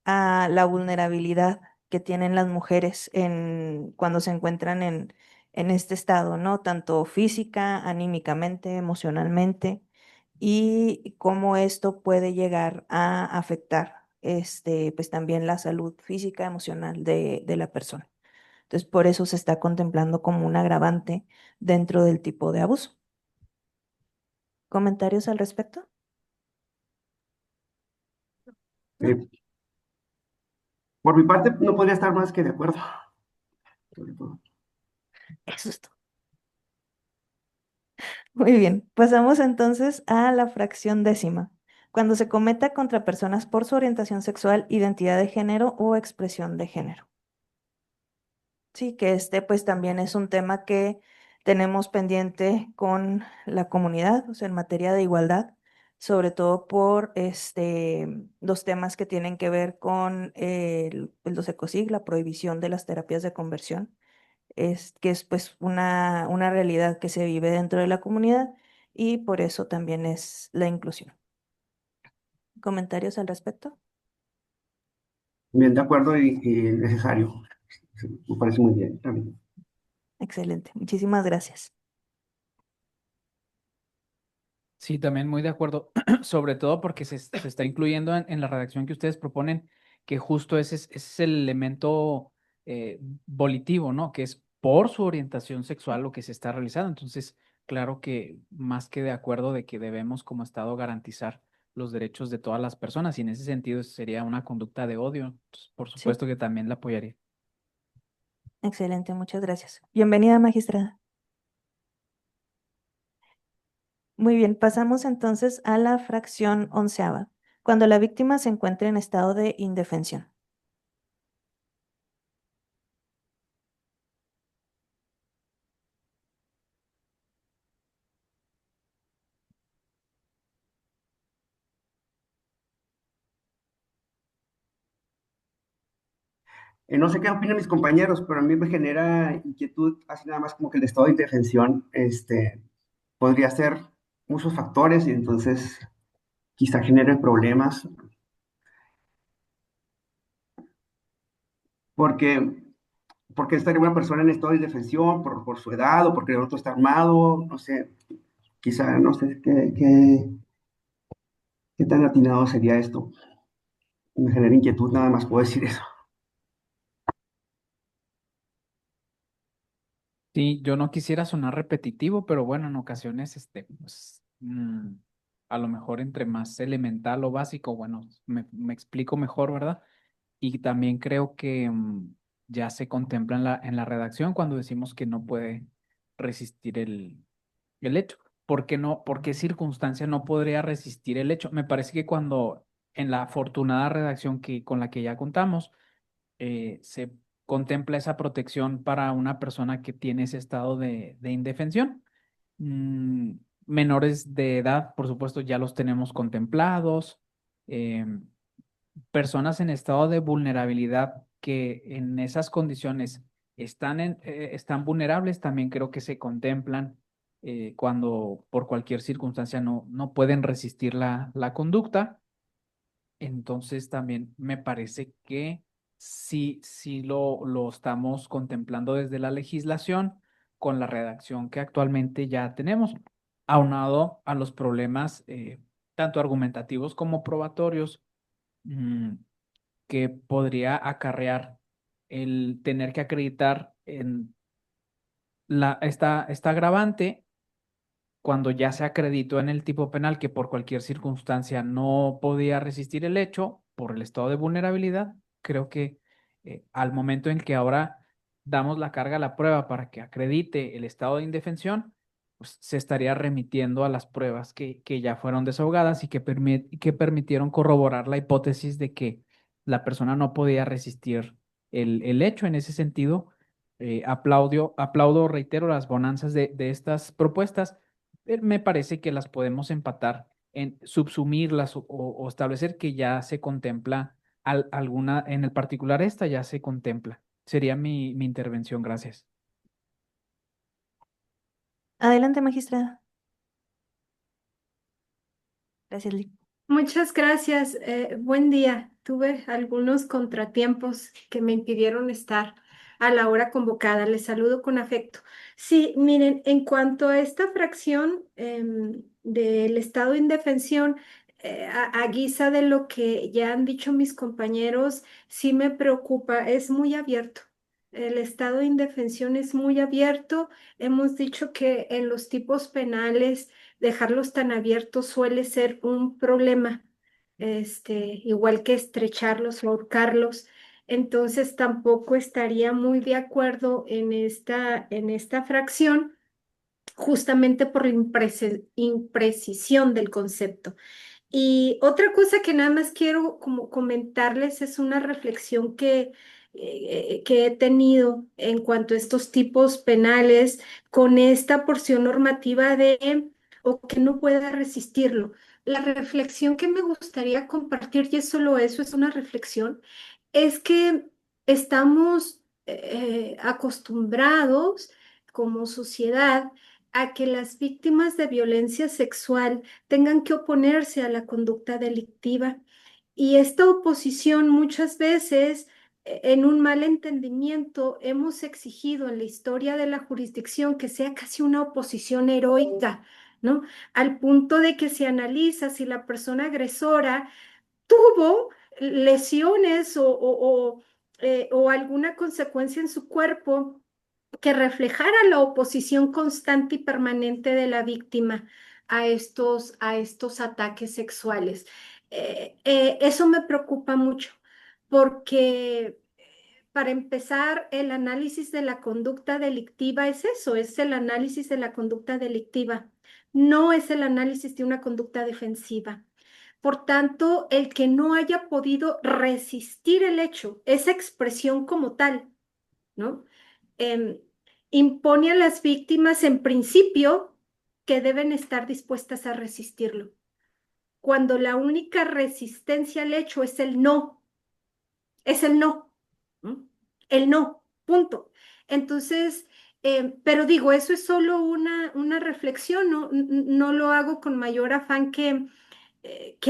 a la vulnerabilidad que tienen las mujeres cuando se encuentran en este estado, ¿no? Tanto física, anímicamente, emocionalmente, y cómo esto puede llegar a afectar, pues también la salud física, emocional de la persona. Entonces, por eso se está contemplando como un agravante dentro del tipo de abuso. ¿Comentarios al respecto? Eh, por mi parte, no podría estar más que de acuerdo. Sobre todo. Eso es todo. Muy bien, pasamos entonces a la fracción décima. Cuando se cometa contra personas por su orientación sexual, identidad de género o expresión de género. Sí, que pues también es un tema que tenemos pendiente con la comunidad, o sea, en materia de igualdad, sobre todo por los temas que tienen que ver con el 12 la prohibición de las terapias de conversión, que es pues una realidad que se vive dentro de la comunidad y por eso también es la inclusión. ¿Comentarios al respecto? Bien, de acuerdo y necesario. Sí, me parece muy bien también. Excelente, muchísimas gracias. Sí, también muy de acuerdo, sobre todo porque se está incluyendo en la redacción que ustedes proponen, que justo ese es el elemento volitivo, ¿no? Que es por su orientación sexual lo que se está realizando. Entonces, claro que más que de acuerdo de que debemos como Estado garantizar los derechos de todas las personas y en ese sentido sería una conducta de odio. Entonces, por Sí, supuesto que también la apoyaría. excelente, muchas gracias. Bienvenida, magistrada. Muy bien, pasamos entonces a la fracción onceava, cuando la víctima se encuentre en estado de indefensión. No sé qué opinan mis compañeros, pero a mí me genera inquietud, así nada más como que el estado de indefensión, podría ser muchos factores y entonces quizá genere problemas, porque, porque estaría una persona en estado de indefensión por su edad o porque el otro está armado, no sé, quizá, no sé qué tan atinado sería esto. Me genera inquietud, nada más puedo decir eso. Sí, yo no quisiera sonar repetitivo, pero bueno, en ocasiones, pues, a lo mejor entre más elemental o básico, bueno, me explico mejor, ¿verdad? Y también creo que ya se contempla en la redacción cuando decimos que no puede resistir el hecho. ¿Por qué no? ¿Por qué circunstancia no podría resistir el hecho? Me parece que cuando en la afortunada redacción con la que ya contamos, se contempla esa protección para una persona que tiene ese estado de indefensión. Mm, Menores de edad, por supuesto, ya los tenemos contemplados. em, Personas en estado de vulnerabilidad que en esas condiciones están vulnerables, también creo que se contemplan cuando por cualquier circunstancia no pueden resistir la conducta. Entonces también me parece que sí lo estamos contemplando desde la legislación con la redacción que actualmente ya tenemos, aunado a los problemas tanto argumentativos como probatorios mm, que podría acarrear el tener que acreditar en esta agravante cuando ya se acreditó en el tipo penal que por cualquier circunstancia no podía resistir el hecho por el estado de vulnerabilidad. Creo que al momento en que ahora damos la carga a la prueba para que acredite el estado de indefensión, pues se estaría remitiendo a las pruebas que ya fueron desahogadas y que permitieron corroborar la hipótesis de que la persona no podía resistir el hecho. En ese sentido, aplaudo, reitero, las bonanzas de estas propuestas. Me parece que las podemos empatar en subsumirlas o establecer que ya se contempla alguna, en el particular esta ya se contempla. Sería mi intervención, gracias. Adelante, magistrada. Gracias, Lick. Muchas gracias. Buen día. Tuve algunos contratiempos que me impidieron estar a la hora convocada. Les saludo con afecto. Sí, miren, en cuanto a esta fracción del estado de indefensión, a guisa de lo que ya han dicho mis compañeros, sí me preocupa. Es muy abierto. El estado de indefensión es muy abierto. Hemos dicho que en los tipos penales dejarlos tan abiertos suele ser un problema, igual que estrecharlos o ahorcarlos. Entonces tampoco estaría muy de acuerdo en esta fracción, justamente por la imprecisión del concepto. Y otra cosa que nada más quiero como comentarles es una reflexión que he tenido en cuanto a estos tipos penales con esta porción normativa de o que no pueda resistirlo. La reflexión que me gustaría compartir, y es solo eso, es una reflexión, es que estamos acostumbrados como sociedad a que las víctimas de violencia sexual tengan que oponerse a la conducta delictiva. Y esta oposición muchas veces, en un mal entendimiento, hemos exigido en la historia de la jurisdicción que sea casi una oposición heroica, ¿no? Al punto de que se analiza si la persona agresora tuvo lesiones o alguna consecuencia en su cuerpo que reflejara la oposición constante y permanente de la víctima a estos ataques sexuales. Eso me preocupa mucho porque para empezar, el análisis de la conducta delictiva es eso, es el análisis de la conducta delictiva, no es el análisis de una conducta defensiva. Por tanto, el que no haya podido resistir el hecho, esa expresión como tal, ¿no? Impone a las víctimas en principio que deben estar dispuestas a resistirlo, cuando la única resistencia al hecho es el no, ¿no? El no, punto. Entonces, pero digo, eso es solo una reflexión, no lo hago con mayor afán que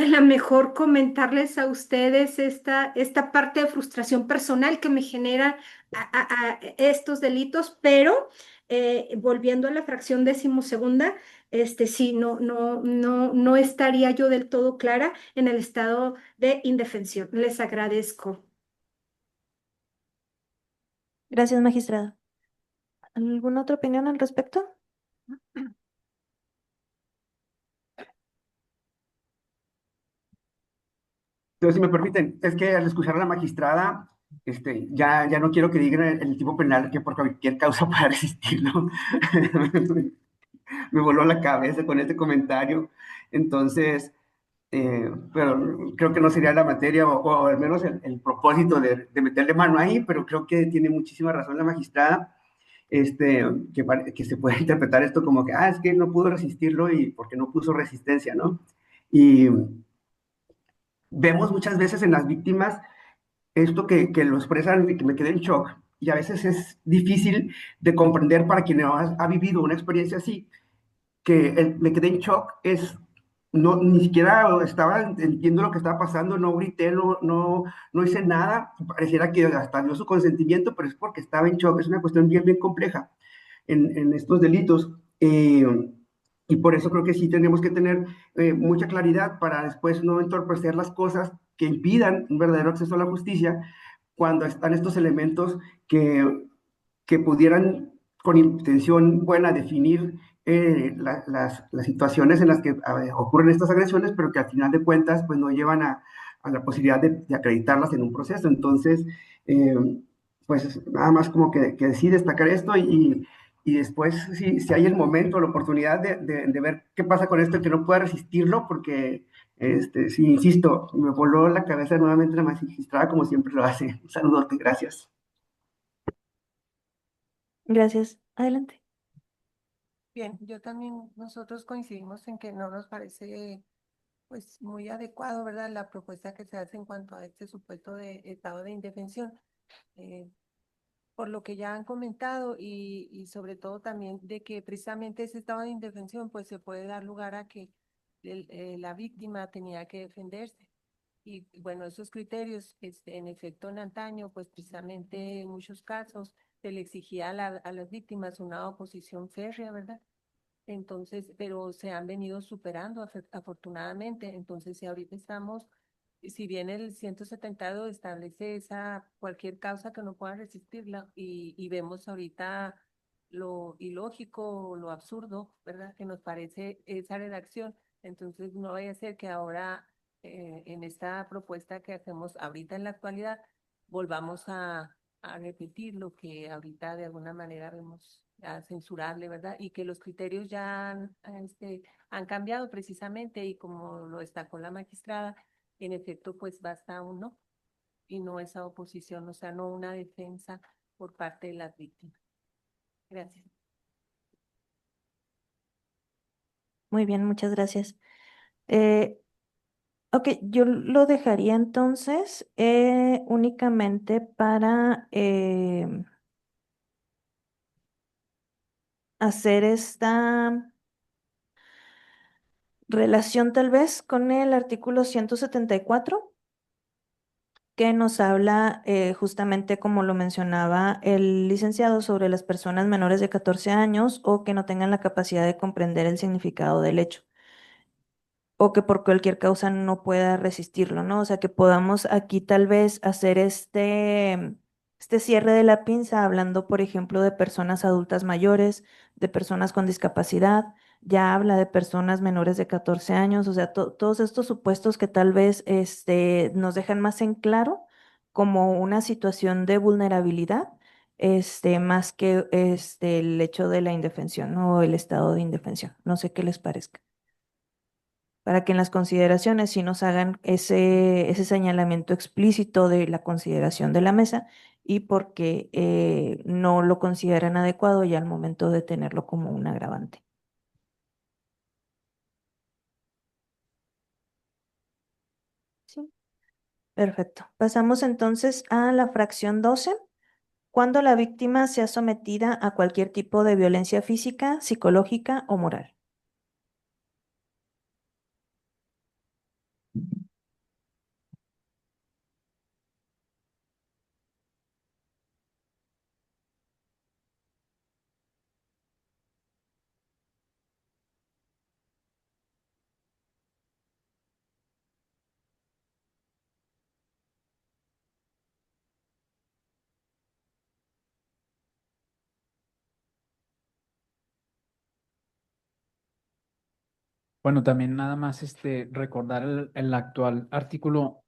a lo mejor comentarles a ustedes esta parte de frustración personal que me genera a estos delitos, pero volviendo a la fracción decimosegunda, sí, no estaría yo del todo clara en el estado de indefensión. Les agradezco. Gracias, magistrada. ¿Alguna otra opinión al respecto? Entonces, si me permiten, es que al escuchar a la magistrada, ya no quiero que digan el tipo penal que por cualquier causa para resistirlo. Me voló la cabeza con este comentario. Entonces, pero creo que no sería la materia o al menos el propósito de meterle mano ahí, pero creo que tiene muchísima razón la magistrada, que se puede interpretar esto como que, es que no pudo resistirlo y porque no puso resistencia, ¿no? Y vemos muchas veces en las víctimas esto que lo expresan y que me quedé en shock, y a veces es difícil de comprender para quien ha vivido una experiencia así, que me quedé en shock es, no, ni siquiera entiendo lo que estaba pasando, no grité, no hice nada, pareciera que hasta dio su consentimiento, pero es porque estaba en shock, es una cuestión bien compleja en estos delitos. Y por eso creo que sí tenemos que tener mucha claridad para después no entorpecer las cosas que impidan un verdadero acceso a la justicia cuando están estos elementos que pudieran con intención buena definir las situaciones en las que ocurren estas agresiones, pero que al final de cuentas pues no llevan a la posibilidad de acreditarlas en un proceso. Entonces, eh, pues nada más como que sí destacar esto y después si hay el momento, la oportunidad de ver qué pasa con esto, que no pueda resistirlo, porque sí, insisto, me voló la cabeza nuevamente la magistrada como siempre lo hace. Un saludote, gracias. Gracias. Adelante. Bien, yo también, nosotros coincidimos en que no nos parece pues muy adecuado, ¿verdad? La propuesta que se hace en cuanto a este supuesto de estado de indefensión. Eh, por lo que ya han comentado y sobre todo también de que precisamente ese estado de indefensión pues se puede dar lugar a que la víctima tenía que defenderse. Y bueno, esos criterios, en efecto, en antaño, pues precisamente en muchos casos se le exigía a las víctimas una oposición férrea, ¿verdad? Entonces, pero se han venido superando afortunadamente. Entonces, si ahorita estamos, si bien el 172 establece cualquier causa que no pueda resistirla y vemos ahorita lo ilógico, lo absurdo, ¿verdad? Que nos parece esa redacción. Entonces, no vaya a ser que ahora, en esta propuesta que hacemos ahorita en la actualidad, volvamos a repetir lo que ahorita de alguna manera vemos censurable, ¿verdad? Y que los criterios ya han cambiado precisamente y como lo destacó la magistrada, en efecto, pues basta un no y no esa oposición, o sea, no una defensa por parte de las víctimas. Gracias. Muy bien, muchas gracias. Ok, yo lo dejaría entonces únicamente para hacer esta relación tal vez con el artículo 174 que nos habla justamente como lo mencionaba el licenciado sobre las personas menores de 14 años o que no tengan la capacidad de comprender el significado del hecho o que por cualquier causa no pueda resistirlo, ¿no? O sea, que podamos aquí tal vez hacer este cierre de la pinza hablando, por ejemplo, de personas adultas mayores, de personas con discapacidad, ya habla de personas menores de 14 años, o sea, todos estos supuestos que tal vez nos dejan más en claro como una situación de vulnerabilidad, más que el hecho de la indefensión, ¿no? O el estado de indefensión. No sé qué les parezca para que en las consideraciones sí nos hagan ese señalamiento explícito de la consideración de la mesa y porque no lo consideran adecuado ya al momento de tenerlo como un agravante. Sí, perfecto. Pasamos entonces a la fracción 12. Cuando la víctima sea sometida a cualquier tipo de violencia física, psicológica o moral. Bueno, también nada más recordar el actual artículo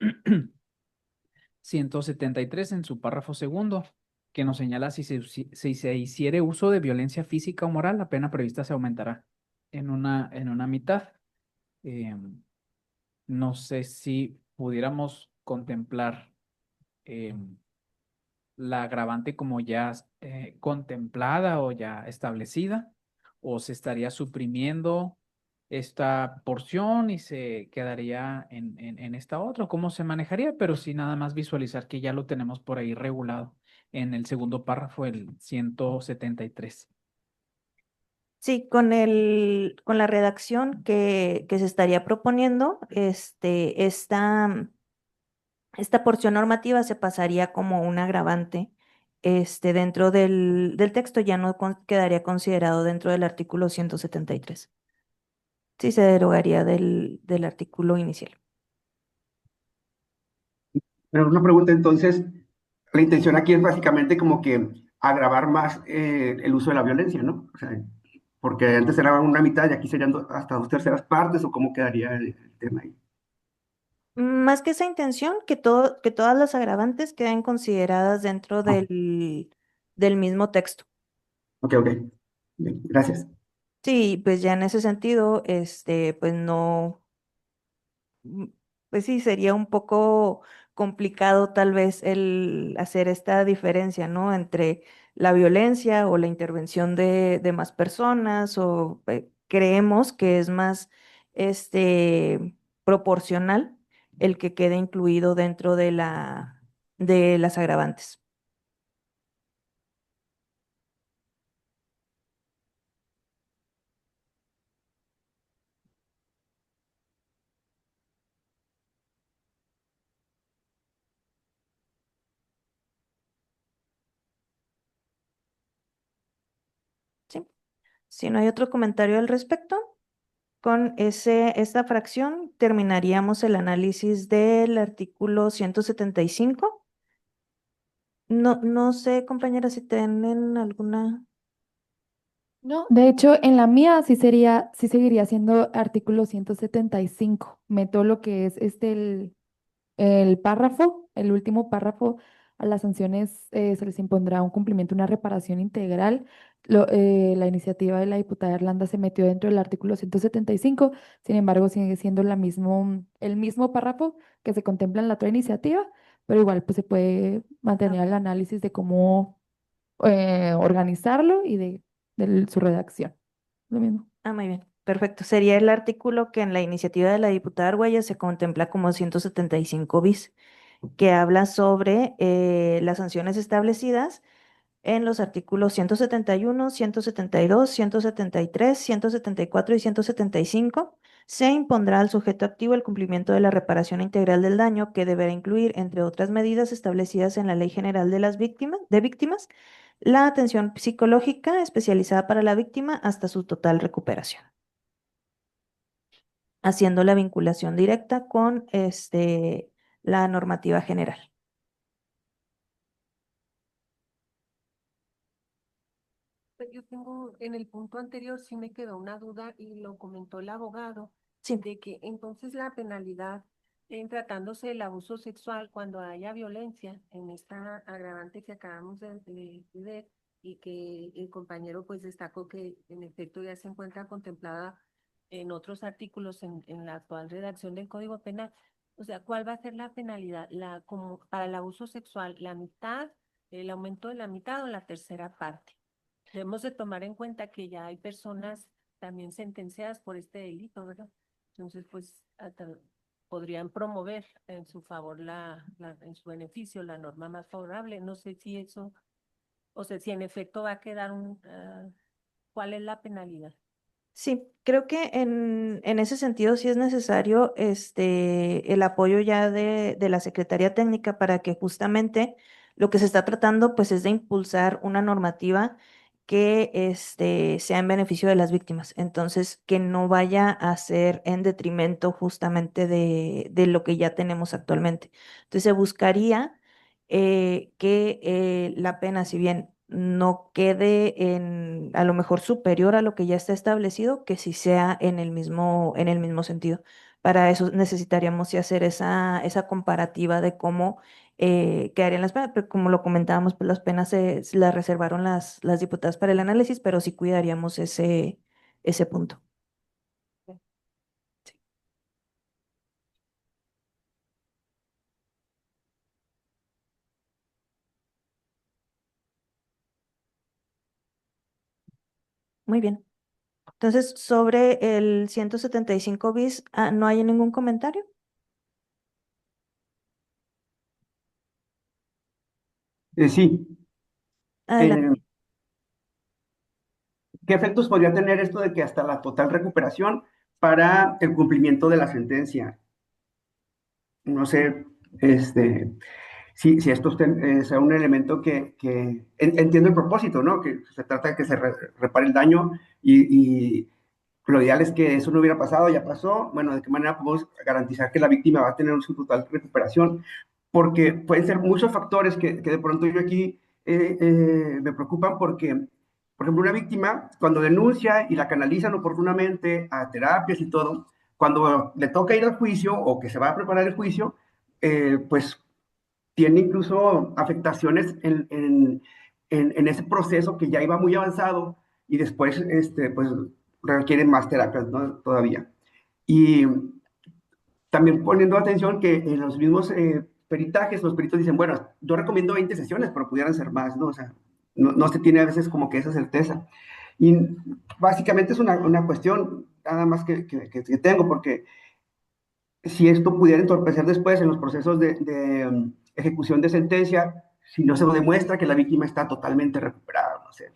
173 en su párrafo segundo, que nos señala si se hiciere uso de violencia física o moral, la pena prevista se aumentará en una mitad. No sé si pudiéramos contemplar la agravante como ya contemplada o ya establecida, o se estaría suprimiendo esta porción y se quedaría en esta otra, cómo se manejaría, pero sí nada más visualizar que ya lo tenemos por ahí regulado en el segundo párrafo, el 173. Sí, con la redacción que se estaría proponiendo, esta porción normativa se pasaría como un agravante, dentro del texto, ya no quedaría considerado dentro del artículo 173. Sí, se derogaría del artículo inicial. Pero una pregunta entonces, la intención aquí es básicamente como que agravar más el uso de la violencia, ¿no? O sea, porque antes era una mitad y aquí serían hasta dos terceras partes, o cómo quedaría el tema ahí. Más que esa intención, que todas las agravantes queden consideradas dentro Ah, del mismo texto. ok, ok. Bien, gracias. Sí, pues ya en ese sentido, pues no, mm, pues sí, sería un poco complicado tal vez el hacer esta diferencia, ¿no? Entre la violencia o la intervención de más personas, o creemos que es más, proporcional el que quede incluido dentro de las agravantes. ¿Sí? Si no hay otro comentario al respecto, con esta fracción terminaríamos el análisis del artículo 175. No, no sé, compañera, si tienen alguna. No, de hecho, en la mía sí seguiría siendo artículo 175. Meto lo que es el párrafo, el último párrafo, a las sanciones se les impondrá un cumplimiento, una reparación integral. La iniciativa de la diputada Irlanda se metió dentro del artículo 175. Sin embargo, sigue siendo el mismo párrafo que se contempla en la otra iniciativa, pero igual pues se puede mantener el análisis de cómo organizarlo y de su redacción. Lo mismo. Muy bien, perfecto. Sería el artículo que en la iniciativa de la diputada Argüelles se contempla como 175 bis, que habla sobre las sanciones establecidas en los artículos 171, 172, 173, 174 y 175. Se impondrá al sujeto activo el cumplimiento de la reparación integral del daño, que deberá incluir, entre otras medidas establecidas en la Ley General de Víctimas, la atención psicológica especializada para la víctima hasta su total recuperación, haciendo la vinculación directa con la normativa general. Pues yo tengo, en el punto anterior sí me quedó una duda y lo comentó el abogado, Sí. de que entonces la penalidad en tratándose del abuso sexual, cuando haya violencia, en esta agravante que acabamos de ver, y que el compañero pues destacó que en efecto ya se encuentra contemplada en otros artículos en la actual redacción del Código Penal. O sea, ¿cuál va a ser la penalidad? Como para el abuso sexual, la mitad, el aumento de la mitad o la tercera parte. Debemos de tomar en cuenta que ya hay personas también sentenciadas por este delito, ¿verdad? Entonces, pues podrían promover en su favor, en su beneficio, la norma más favorable. No sé si eso, o sea, si en efecto va a quedar ¿cuál es la penalidad? Sí, creo que en ese sentido sí es necesario el apoyo ya de la Secretaría Técnica, para que justamente lo que se está tratando pues es de impulsar una normativa que sea en beneficio de las víctimas. Entonces, que no vaya a ser en detrimento justamente de lo que ya tenemos actualmente. Entonces, se buscaría que la pena, si bien no quede a lo mejor superior a lo que ya está establecido, que sí sea en el mismo sentido. Para eso necesitaríamos sí hacer esa comparativa de cómo quedarían las penas, pero como lo comentábamos, pues las penas se las reservaron las diputadas para el análisis, pero sí cuidaríamos ese punto. Muy bien. Entonces, sobre el 175 bis, ¿no hay ningún comentario? Sí, Adelante. ¿qué efectos podría tener esto de que hasta la total recuperación para el cumplimiento de la sentencia? No sé, si esto sea un elemento entiendo el propósito, ¿no? Que se trata de que se repare el daño y lo ideal es que eso no hubiera pasado, ya pasó. Bueno, ¿de qué manera podemos garantizar que la víctima va a tener su total recuperación? Porque pueden ser muchos factores que de pronto yo aquí me preocupan porque, por ejemplo, una víctima, cuando denuncia y la canalizan oportunamente a terapias y todo, cuando le toca ir al juicio o que se va a preparar el juicio, pues tiene incluso afectaciones en ese proceso que ya iba muy avanzado y después pues requiere más terapias, ¿no? Todavía. Y también poniendo atención que en los mismos peritajes, los peritos dicen, bueno, yo recomiendo 20 sesiones, pero pudieran ser más, ¿no? O sea, no se tiene a veces como que esa certeza. Y básicamente es una cuestión nada más que tengo, porque si esto pudiera entorpecer después en los procesos de ejecución de sentencia, si no se demuestra que la víctima está totalmente recuperada, no sé.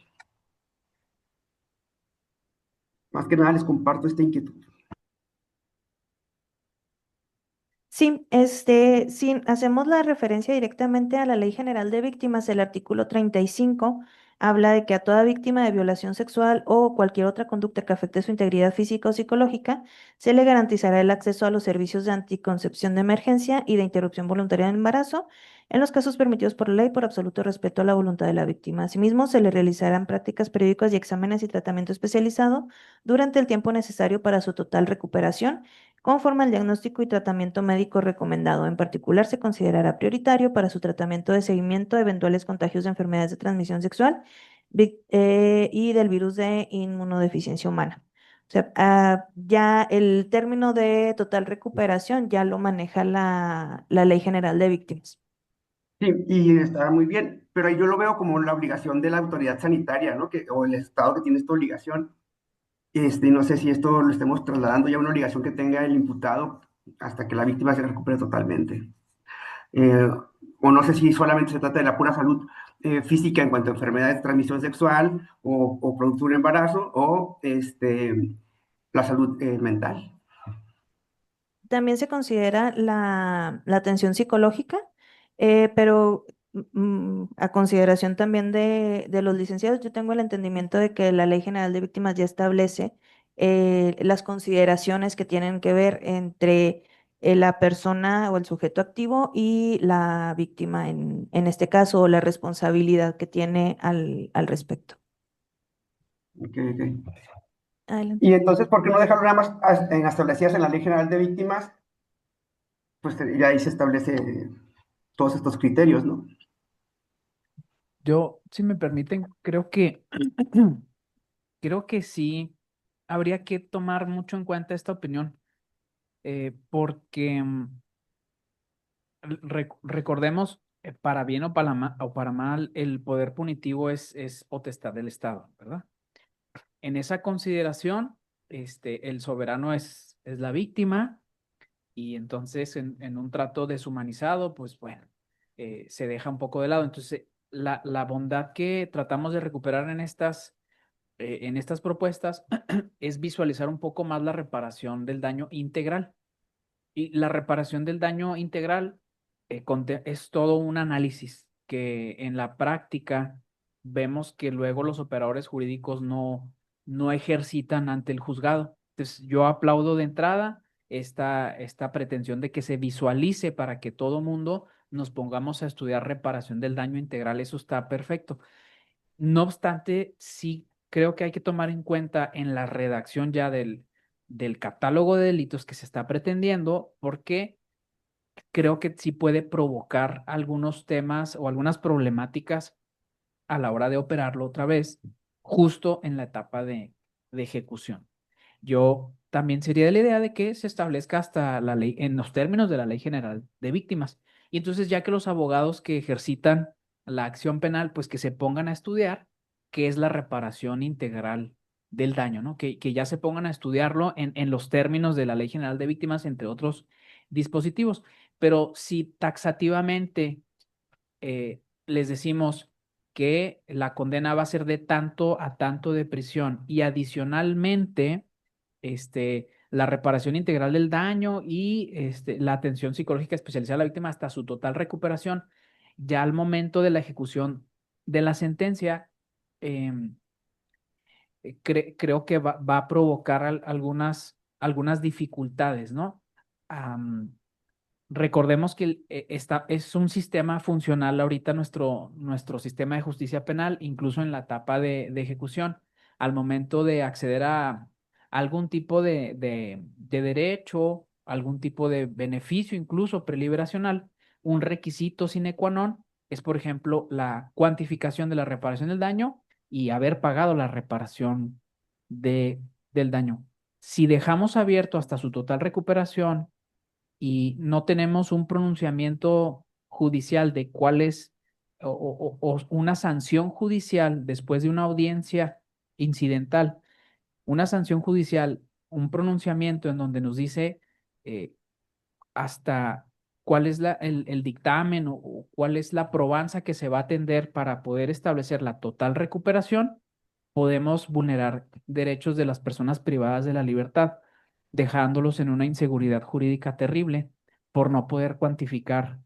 Más que nada les comparto esta inquietud. Sí, si hacemos la referencia directamente a la Ley General de Víctimas, el artículo 35 habla de que a toda víctima de violación sexual o cualquier otra conducta que afecte su integridad física o psicológica, se le garantizará el acceso a los servicios de anticoncepción de emergencia y de interrupción voluntaria del embarazo en los casos permitidos por ley por absoluto respeto a la voluntad de la víctima. Asimismo, se le realizarán prácticas periódicas y exámenes y tratamiento especializado durante el tiempo necesario para su total recuperación conforme al diagnóstico y tratamiento médico recomendado. En particular, se considerará prioritario para su tratamiento de seguimiento de eventuales contagios de enfermedades de transmisión sexual y del virus de inmunodeficiencia humana. O sea, ya el término de total recuperación ya lo maneja la Ley General de Víctimas. Sí, y está muy bien, pero ahí yo lo veo como la obligación de la autoridad sanitaria, ¿no? O el Estado que tiene esta obligación. No sé si esto lo estemos trasladando ya a una obligación que tenga el imputado hasta que la víctima se recupere totalmente. O no sé si solamente se trata de la pura salud física en cuanto a enfermedades de transmisión sexual o producto de un embarazo o la salud mental. También se considera la atención psicológica, pero a consideración también de los licenciados, yo tengo el entendimiento de que la Ley General de Víctimas ya establece las consideraciones que tienen que ver entre la persona o el sujeto activo y la víctima en este caso, o la responsabilidad que tiene al respecto. Ok, ok. Adelante. Y entonces, ¿por qué no dejarlo nada más establecidas en la Ley General de Víctimas? Pues ya ahí se establece todos estos criterios, ¿no? Yo, si me permiten, creo que sí habría que tomar mucho en cuenta esta opinión, porque recordemos, para bien o para mal, el poder punitivo es potestad del Estado, ¿verdad? En esa consideración, el soberano es la víctima y entonces en un trato deshumanizado, pues bueno, se deja un poco de lado. Entonces, la bondad que tratamos de recuperar en estas propuestas es visualizar un poco más la reparación del daño integral. Y la reparación del daño integral es todo un análisis que en la práctica vemos que luego los operadores jurídicos no ejercitan ante el juzgado. Entonces, yo aplaudo de entrada esta pretensión de que se visualice para que todo mundo nos pongamos a estudiar reparación del daño integral. Eso está perfecto. No obstante, sí creo que hay que tomar en cuenta en la redacción ya del catálogo de delitos que se está pretendiendo, porque creo que sí puede provocar algunos temas o algunas problemáticas a la hora de operarlo otra vez, justo en la etapa de ejecución. Yo también sería de la idea de que se establezca hasta la ley, en los términos de la Ley General de Víctimas. Y entonces, ya que los abogados que ejercitan la acción penal, pues que se pongan a estudiar qué es la reparación integral del daño, ¿no? Que ya se pongan a estudiarlo en los términos de la Ley General de Víctimas, entre otros dispositivos. Pero si taxativamente les decimos, que la condena va a ser de tanto a tanto de prisión y adicionalmente, la reparación integral del daño y la atención psicológica especializada a la víctima hasta su total recuperación, ya al momento de la ejecución de la sentencia, em, creo que va a provocar algunas dificultades, ¿no? Recordemos que es un sistema funcional ahorita nuestro sistema de justicia penal, incluso en la etapa de ejecución, al momento de acceder a algún tipo de derecho, algún tipo de beneficio, incluso preliberacional, un requisito sine qua non es, por ejemplo, la cuantificación de la reparación del daño y haber pagado la reparación del daño. Si dejamos abierto hasta su total recuperación y no tenemos un pronunciamiento judicial de cuál es o una sanción judicial después de una audiencia incidental, una sanción judicial, un pronunciamiento en donde nos dice hasta cuál es el dictamen o cuál es la probanza que se va a atender para poder establecer la total recuperación, podemos vulnerar derechos de las personas privadas de la libertad, dejándolos en una inseguridad jurídica terrible por no poder cuantificar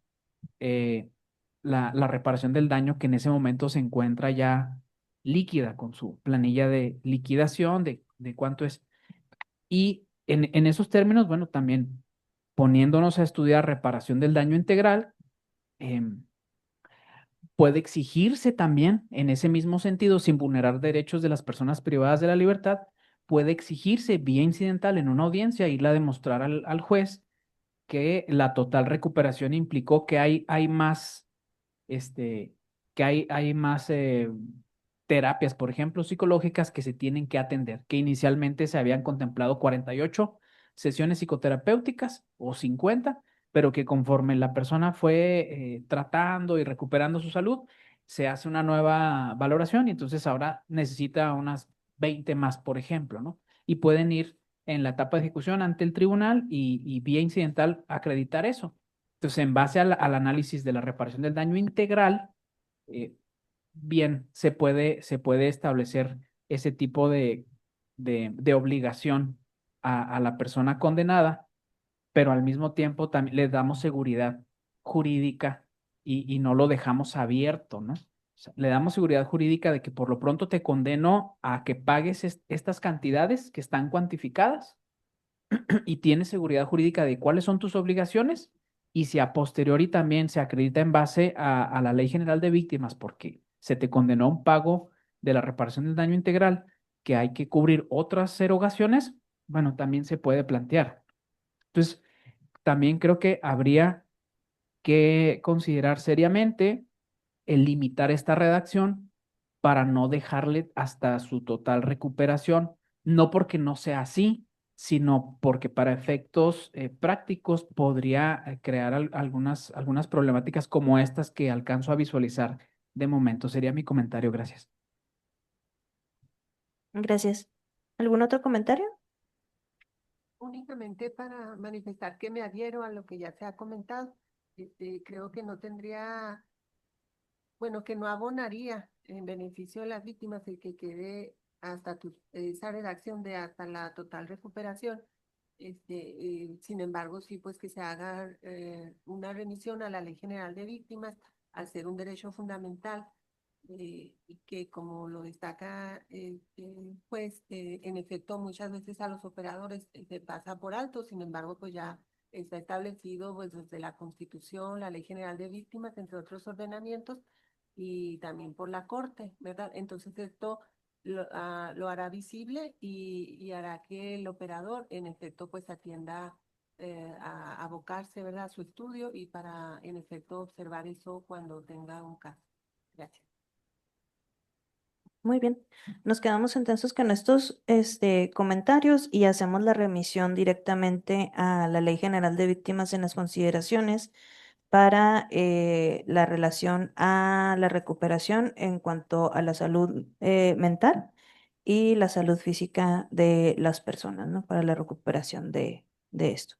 eh, la reparación del daño que en ese momento se encuentra ya líquida con su planilla de liquidación de cuánto es. Y en esos términos, bueno, también poniéndonos a estudiar reparación del daño integral, puede exigirse también, en ese mismo sentido, sin vulnerar derechos de las personas privadas de la libertad, puede exigirse vía incidental en una audiencia, irla a demostrar al juez que la total recuperación implicó que hay más, hay más terapias, por ejemplo, psicológicas que se tienen que atender, que inicialmente se habían contemplado 48 sesiones psicoterapéuticas o 50, pero que conforme la persona fue tratando y recuperando su salud, se hace una nueva valoración y entonces ahora necesita unas 20 más, por ejemplo, ¿no? Y pueden ir en la etapa de ejecución ante el tribunal y vía incidental acreditar eso. Entonces, en base al análisis de la reparación del daño integral, bien, se puede establecer ese tipo de obligación a la persona condenada, pero al mismo tiempo también le damos seguridad jurídica y no lo dejamos abierto, ¿no? O sea, le damos seguridad jurídica de que por lo pronto te condeno a que pagues estas cantidades que están cuantificadas y tienes seguridad jurídica de cuáles son tus obligaciones y si a posteriori también se acredita en base a la Ley General de Víctimas porque se te condenó a un pago de la reparación del daño integral que hay que cubrir otras erogaciones, bueno, también se puede plantear. Entonces, también creo que habría que considerar seriamente el limitar esta redacción para no dejarle hasta su total recuperación, no porque no sea así, sino porque para efectos prácticos podría crear algunas problemáticas como estas que alcanzo a visualizar de momento. Sería mi comentario. Gracias. Gracias. ¿Algún otro comentario? Únicamente para manifestar que me adhiero a lo que ya se ha comentado. Creo que no tendría, bueno, que no abonaría en beneficio de las víctimas el que quede hasta esa redacción de hasta la total recuperación. Sin embargo, sí, pues que se haga una remisión a la Ley General de Víctimas al ser un derecho fundamental y que como lo destaca pues en efecto muchas veces a los operadores se pasa por alto, sin embargo pues ya está establecido pues desde la Constitución, la Ley General de Víctimas, entre otros ordenamientos y también por la Corte, ¿verdad? Entonces esto lo hará visible y hará que el operador en efecto pues atienda a abocarse, ¿verdad? A su estudio y para en efecto observar eso cuando tenga un caso. Gracias. Muy bien. Nos quedamos entonces con estos comentarios y hacemos la remisión directamente a la Ley General de Víctimas en las consideraciones para la relación a la recuperación en cuanto a la salud mental y la salud física de las personas, ¿no? Para la recuperación de esto.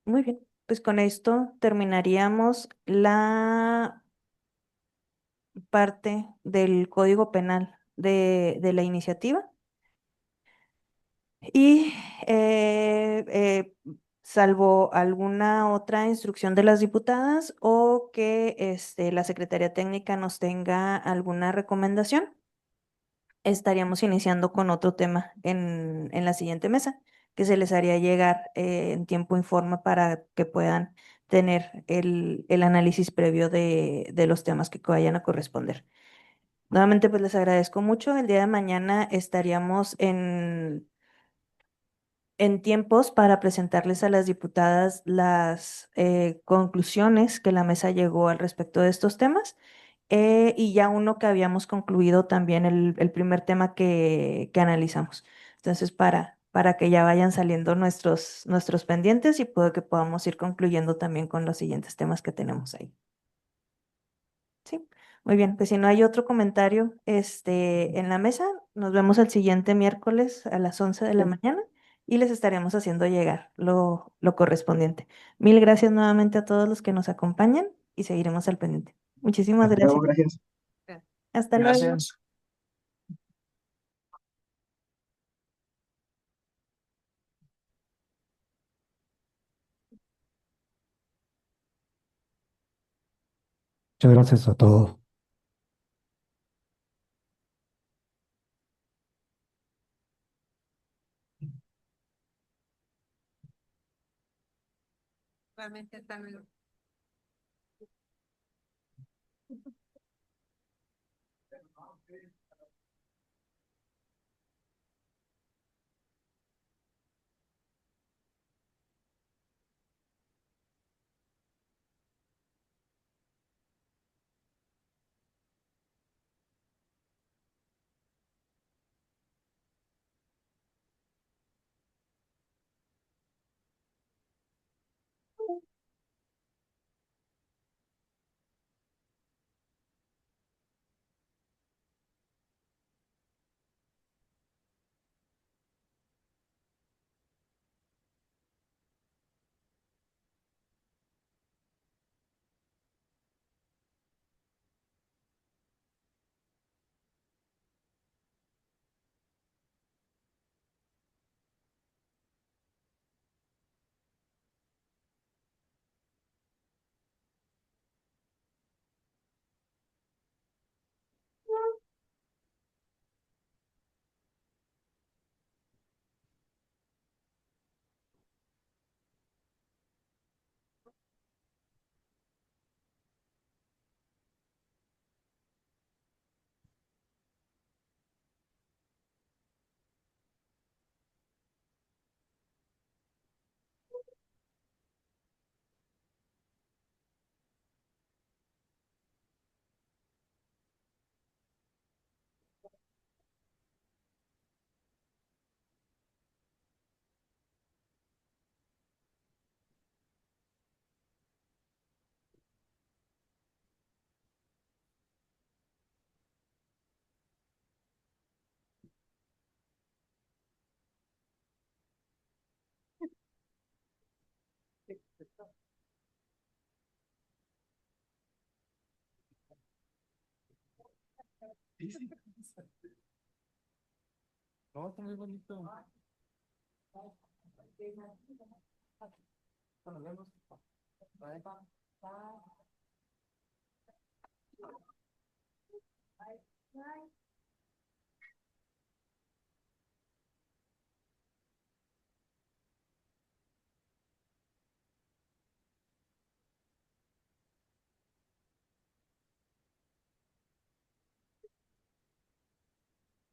Muy bien. Pues con esto terminaríamos la parte del Código Penal de la iniciativa. Y salvo alguna otra instrucción de las diputadas o que la Secretaría Técnica nos tenga alguna recomendación, estaríamos iniciando con otro tema en la siguiente mesa, que se les haría llegar en tiempo y forma para que puedan tener el análisis previo de los temas que vayan a corresponder. Nuevamente, pues les agradezco mucho. El día de mañana estaríamos en tiempos para presentarles a las diputadas las conclusiones que la mesa llegó al respecto de estos temas. Y ya uno que habíamos concluido también el primer tema que analizamos. Entonces, para que ya vayan saliendo nuestros pendientes y puedo que podamos ir concluyendo también con los siguientes temas que tenemos ahí. Sí, muy bien. Pues si no hay otro comentario en la mesa, nos vemos el siguiente miércoles a las 11 de la mañana y les estaremos haciendo llegar lo correspondiente. Mil gracias nuevamente a todos los que nos acompañan y seguiremos al pendiente. Muchísimas Hasta luego, gracias. gracias. Hasta luego. Gracias. Muchas gracias a todos. Realmente hasta luego. No, está muy bonito. Nos vemos. Bye.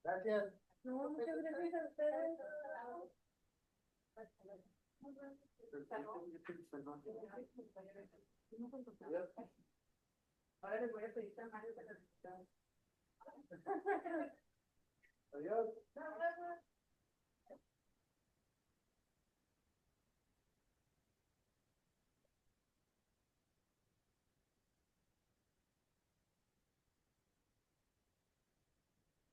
Gracias. No, muchas gracias a ustedes. Ahora les voy a pedir tamaño para los Adiós.